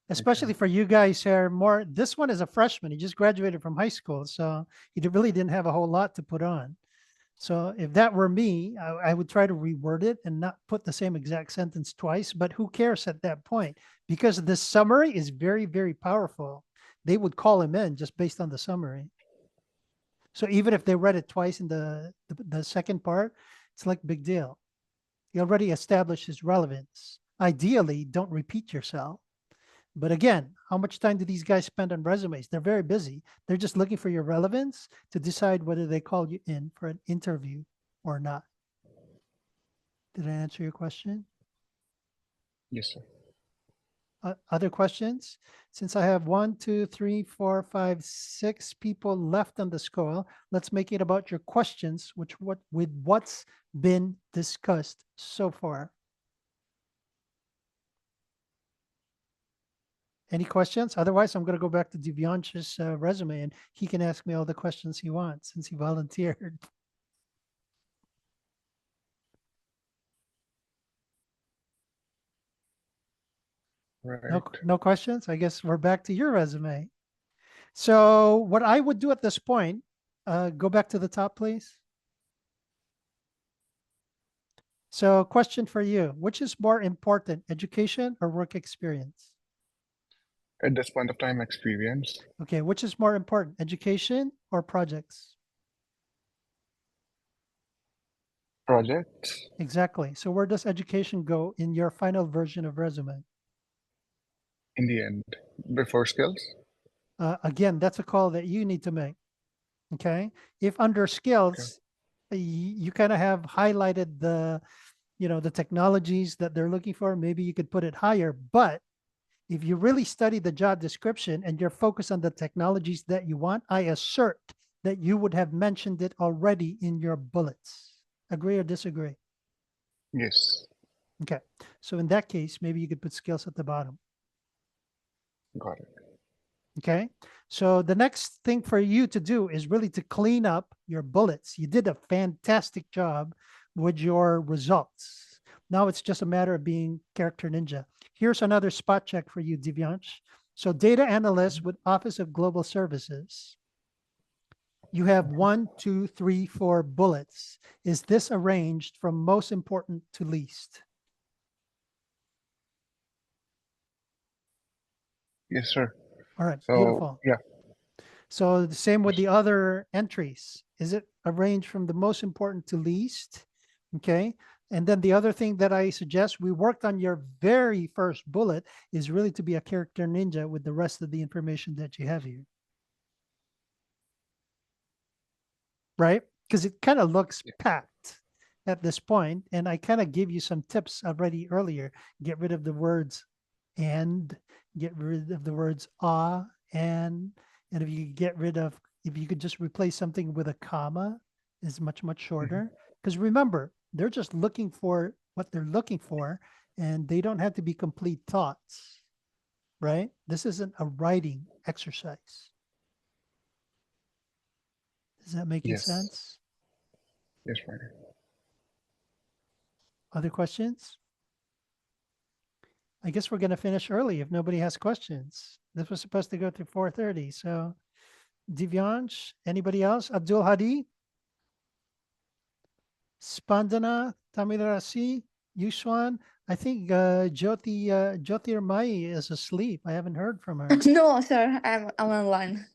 Especially for you guys who are more, this one is a freshman. He just graduated from high school, so he really didn't have a whole lot to put on. So if that were me, I would try to reword it and not put the same exact sentence twice, but who cares at that point? Because the summary is very, very powerful. They would call him in just based on the summary. So even if they read it twice in the second part, it's like big deal. You already established his relevance. Ideally, don't repeat yourself. But again, how much time do these guys spend on resumes? They're very busy. They're just looking for your relevance to decide whether they call you in for an interview or not. Did I answer your question? Yes, sir. Other questions? Since I have 1, 2, 3, 4, 5, 6 people left on this call, let's make it about your questions, with what's been discussed so far. Any questions? Otherwise, I'm going to go back to Divyansh's resume and he can ask me all the questions he wants since he volunteered. Right. No questions? I guess we're back to your resume. So what I would do at this point, go back to the top, please. So question for you, which is more important, education or work experience? At this point of time, experience. Okay, which is more important, education or projects? Projects. Exactly. So where does education go in your final version of resume? In the end, before skills. Again, that's a call that you need to make. Okay. If under skills, you kind of have highlighted the, the technologies that they're looking for, maybe you could put it higher. But if you really study the job description and you're focused on the technologies that you want, I assert that you would have mentioned it already in your bullets. Agree or disagree? Yes. Okay. So in that case, maybe you could put skills at the bottom. Got it. Okay. So the next thing for you to do is really to clean up your bullets. You did a fantastic job with your results. Now it's just a matter of being character ninja. Here's another spot check for you, Divyansh. So data analyst with Office of Global Services. You have 1, 2, 3, 4 bullets. Is this arranged from most important to least? Yes, sir. All right, So, beautiful. yeah. So the same with the other entries. Is it arranged from the most important to least? Okay. And then the other thing that I suggest, we worked on your very first bullet, is really to be a character ninja with the rest of the information that you have here. Right? Because it kind of looks packed at this point, and I kind of gave you some tips already earlier. Get rid of the words and, get rid of the words and if you get rid of, if you could just replace something with a comma, is much, much shorter. Because remember, they're just looking for what they're looking for, and they don't have to be complete thoughts, right? This isn't a writing exercise. Does that make Yes. sense? Yes, right. Other questions? I guess we're going to finish early if nobody has questions. This was supposed to go to 4:30. So Divyansh, anybody else? Abdul Hadi? Spandana, Tamilrasi, Yushwan? I think Jyotirmai is asleep. I haven't heard from her. No, sir, I'm online.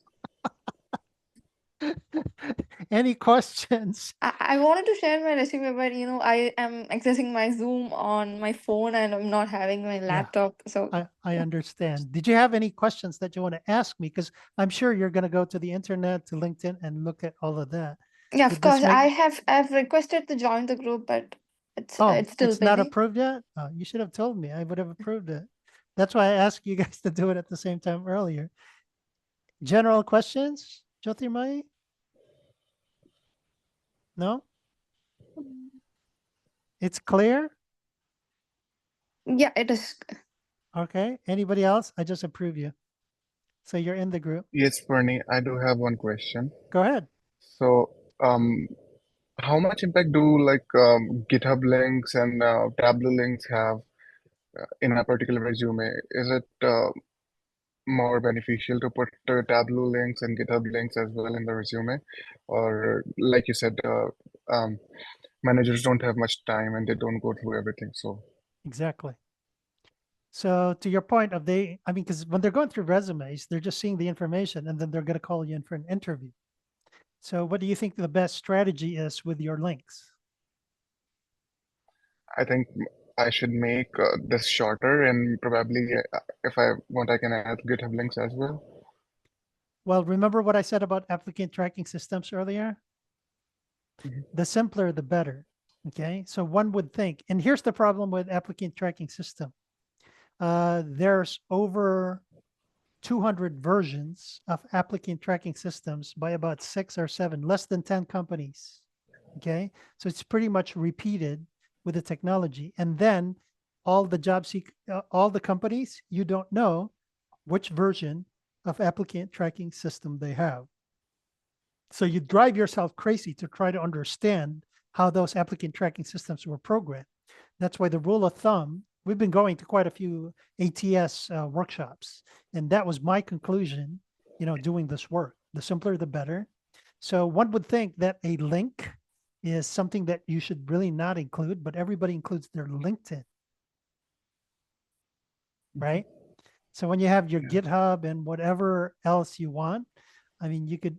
Any questions? I wanted to share my resume, but I am accessing my Zoom on my phone and I'm not having my laptop. So I understand. Did you have any questions that you want to ask me? Because I'm sure you're going to go to the internet, to LinkedIn, and look at all of that. yeah, Did of this course, make- I've requested to join the group, but it's Oh, it's still it's not pending. approved yet? Oh, you should have told me. I would have approved it. That's why I asked you guys to do it at the same time earlier. General questions, Jyotirmai? No? It's clear? Yeah, it is. Okay. Anybody else? I just approve you. So you're in the group. Yes, Bernie, I do have one question. Go ahead. So, how much impact do GitHub links and Tableau links have in a particular resume? Is it more beneficial to put Tableau links and GitHub links as well in the resume? Or like you said, managers don't have much time and they don't go through everything. So Exactly. So to your point of I mean, because when they're going through resumes, they're just seeing the information and then they're going to call you in for an interview. So what do you think the best strategy is with your links? I think I should make this shorter, and probably if I want, I can add GitHub links as well. Well, remember what I said about applicant tracking systems earlier? Mhm. The simpler, the better. Okay, so one would think, and here's the problem with applicant tracking system. There's over 200 versions of applicant tracking systems by about 6 or 7, less than 10 companies. Okay, so it's pretty much repeated with the technology. And then all the companies, you don't know which version of applicant tracking system they have. So you drive yourself crazy to try to understand how those applicant tracking systems were programmed. That's why the rule of thumb, we've been going to quite a few ATS workshops, and that was my conclusion, doing this work. The simpler, the better. So one would think that a link is something that you should really not include, but everybody includes their LinkedIn, right? So when you have your GitHub and whatever else you want, I mean, you could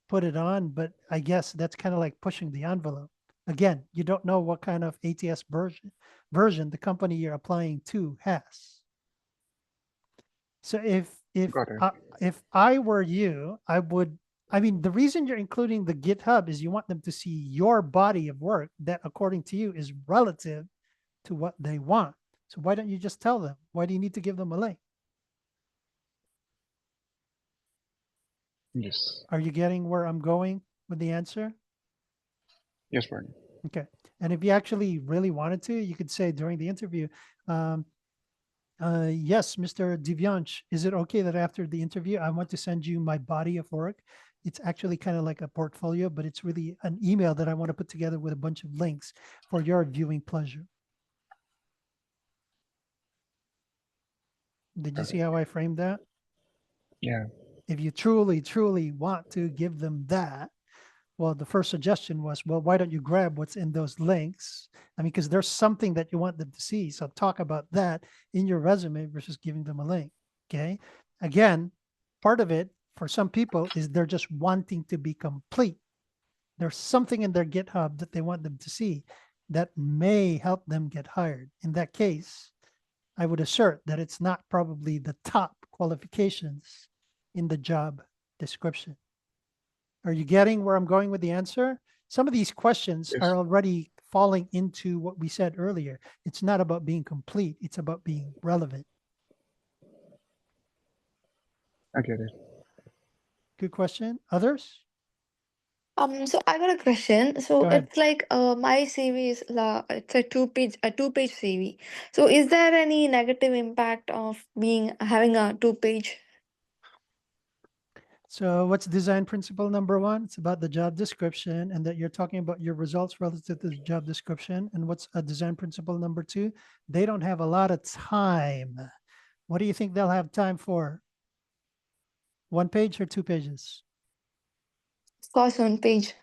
put it on, but I guess that's kind of like pushing the envelope. Again, you don't know what kind of ATS version the company you're applying to has. So if I were you, I mean, the reason you're including the GitHub is you want them to see your body of work that, according to you, is relative to what they want. So why don't you just tell them? Why do you need to give them a link? Yes. Are you getting where I'm going with the answer? Yes, Bernie. Okay. And if you actually really wanted to, you could say during the interview, yes, Mr. Divyansh, is it okay that after the interview, I want to send you my body of work? It's actually kind of like a portfolio, but it's really an email that I want to put together with a bunch of links for your viewing pleasure. Did you see how I framed that? Yeah. If you truly, truly want to give them that, well, the first suggestion was, well, why don't you grab what's in those links? I mean, because there's something that you want them to see. So talk about that in your resume versus giving them a link. Okay. Again, part of it for some people is they're just wanting to be complete. There's something in their GitHub that they want them to see that may help them get hired. In that case, I would assert that it's not probably the top qualifications in the job description. Are you getting where I'm going with the answer? Some of these questions Yes. are already falling into what we said earlier. It's not about being complete. It's about being relevant. I get it. Good question. Others? So I got a question. So Go ahead. it's like my CV is it's a two-page CV. So is there any negative impact of having a two-page? So what's design principle number 1? It's about the job description and that you're talking about your results relative to the job description. And what's a design principle number 2? They don't have a lot of time. What do you think they'll have time for? 1 page or 2 pages? Of course, one page.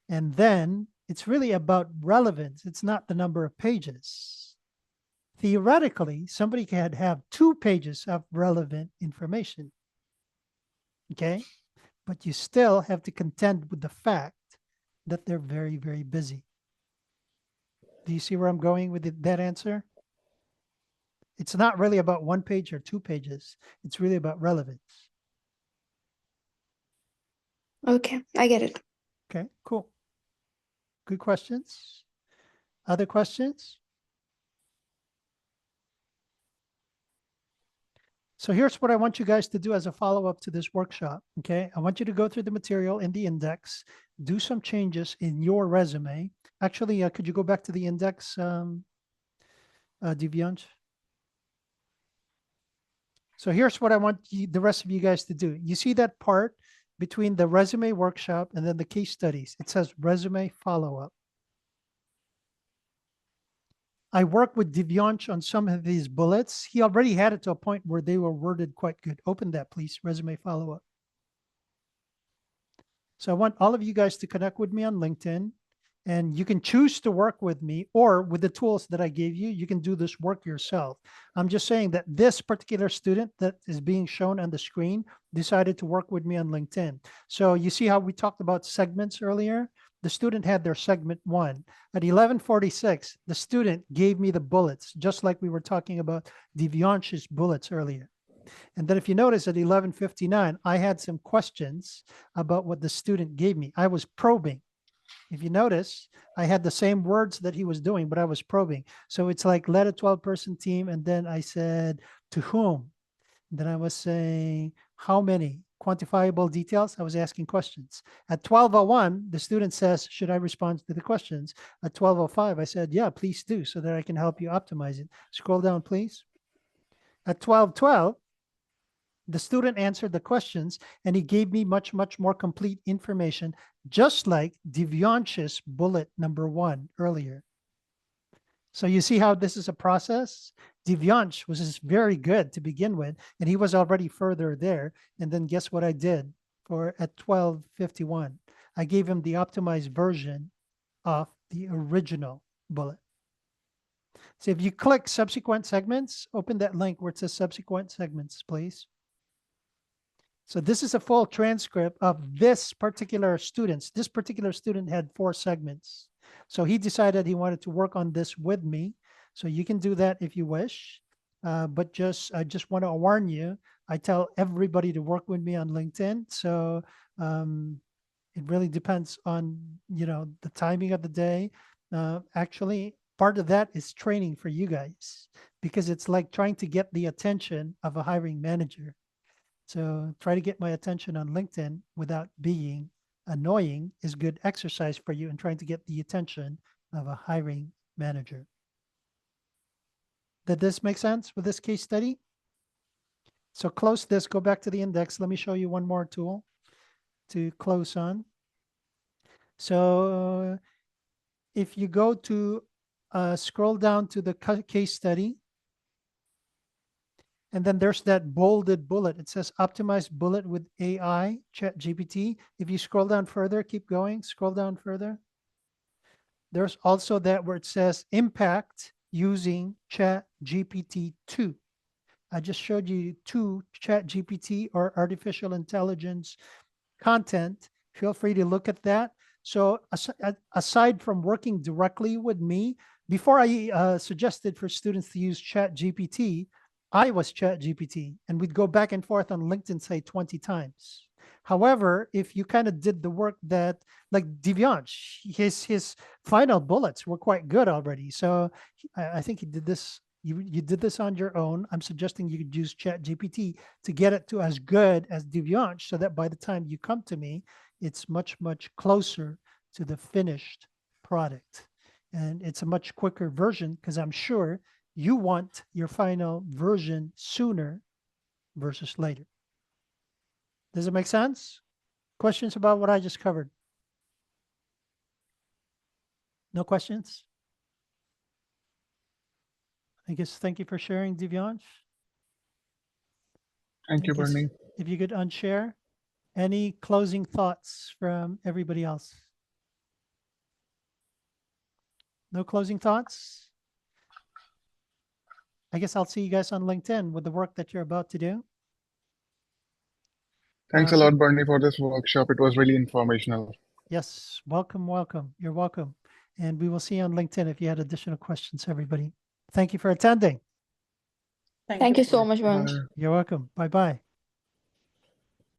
And then it's really about relevance. It's not the number of pages. Theoretically, somebody can have 2 pages of relevant information. Okay, but you still have to contend with the fact that they're very, very busy. Do you see where I'm going with that answer? It's not really about 1 page or 2 pages. It's really about relevance. Okay, I get it. Okay, cool. Good questions. Other questions? So here's what I want you guys to do as a follow-up to this workshop, okay? I want you to go through the material in the index, do some changes in your resume. Actually, could you go back to the index, Divyansh? So here's what I want the rest of you guys to do. You see that part between the resume workshop and then the case studies? It says resume follow-up. I worked with Divyansh on some of these bullets. He already had it to a point where they were worded quite good. Open that, please. Resume follow-up. So I want all of you guys to connect with me on LinkedIn. And you can choose to work with me, or with the tools that I gave you, you can do this work yourself. I'm just saying that this particular student that is being shown on the screen decided to work with me on LinkedIn. So you see how we talked about segments earlier? The student had their segment 1. At 11:46, the student gave me the bullets, just like we were talking about Divyansh's bullets earlier. And then if you notice at 11:59, I had some questions about what the student gave me. I was probing. If you notice, I had the same words that he was doing, but I was probing. So it's like, led a 12-person team. And then I said, to whom? And then I was saying, how many? Quantifiable details. I was asking questions. At 12:01, the student says, should I respond to the questions? At 12:05, I said, yeah, please do, so that I can help you optimize it. Scroll down, please. At 12:12, the student answered the questions, and he gave me much, much more complete information, just like Divyansh's bullet number 1 earlier. So you see how this is a process? Divyansh was just very good to begin with, and he was already further there. And then guess what I did at 12:51? I gave him the optimized version of the original bullet. So if you click subsequent segments, open that link where it says subsequent segments, please. So this is a full transcript of this particular student. This particular student had 4 segments. So he decided he wanted to work on this with me. So you can do that if you wish. But I just want to warn you, I tell everybody to work with me on LinkedIn. So it really depends on, the timing of the day. Actually, part of that is training for you guys, because it's like trying to get the attention of a hiring manager. So try to get my attention on LinkedIn without being annoying is good exercise for you in trying to get the attention of a hiring manager. Did this make sense with this case study? So close this, go back to the index. Let me show you one more tool to close on. So if you go to scroll down to the case study, and then there's that bolded bullet. It says optimized bullet with AI, ChatGPT. If you scroll down further, keep going, scroll down further. There's also that where it says impact using ChatGPT 2. I just showed you 2 ChatGPT or artificial intelligence content. Feel free to look at that. So aside from working directly with me, before I suggested for students to use ChatGPT, I was ChatGPT, and we'd go back and forth on LinkedIn, say 20 times. However, if you kind of did the work that, like Divyansh, his final bullets were quite good already. So I think he did this. You did this on your own. I'm suggesting you could use ChatGPT to get it to as good as Divyansh, so that by the time you come to me, it's much, much closer to the finished product. And it's a much quicker version, because I'm sure you want your final version sooner versus later. Does it make sense? Questions about what I just covered? No questions? I guess thank you for sharing, Divyansh. Thank you, Bernie. If you could unshare. Any closing thoughts from everybody else? No closing thoughts? I guess I'll see you guys on LinkedIn with the work that you're about to do. Thanks a lot, Bernie, for this workshop. It was really informational. Yes, welcome, welcome. You're welcome. And we will see you on LinkedIn if you had additional questions, everybody. Thank you for attending. Thank you so much, Bernie. You're welcome. Bye-bye.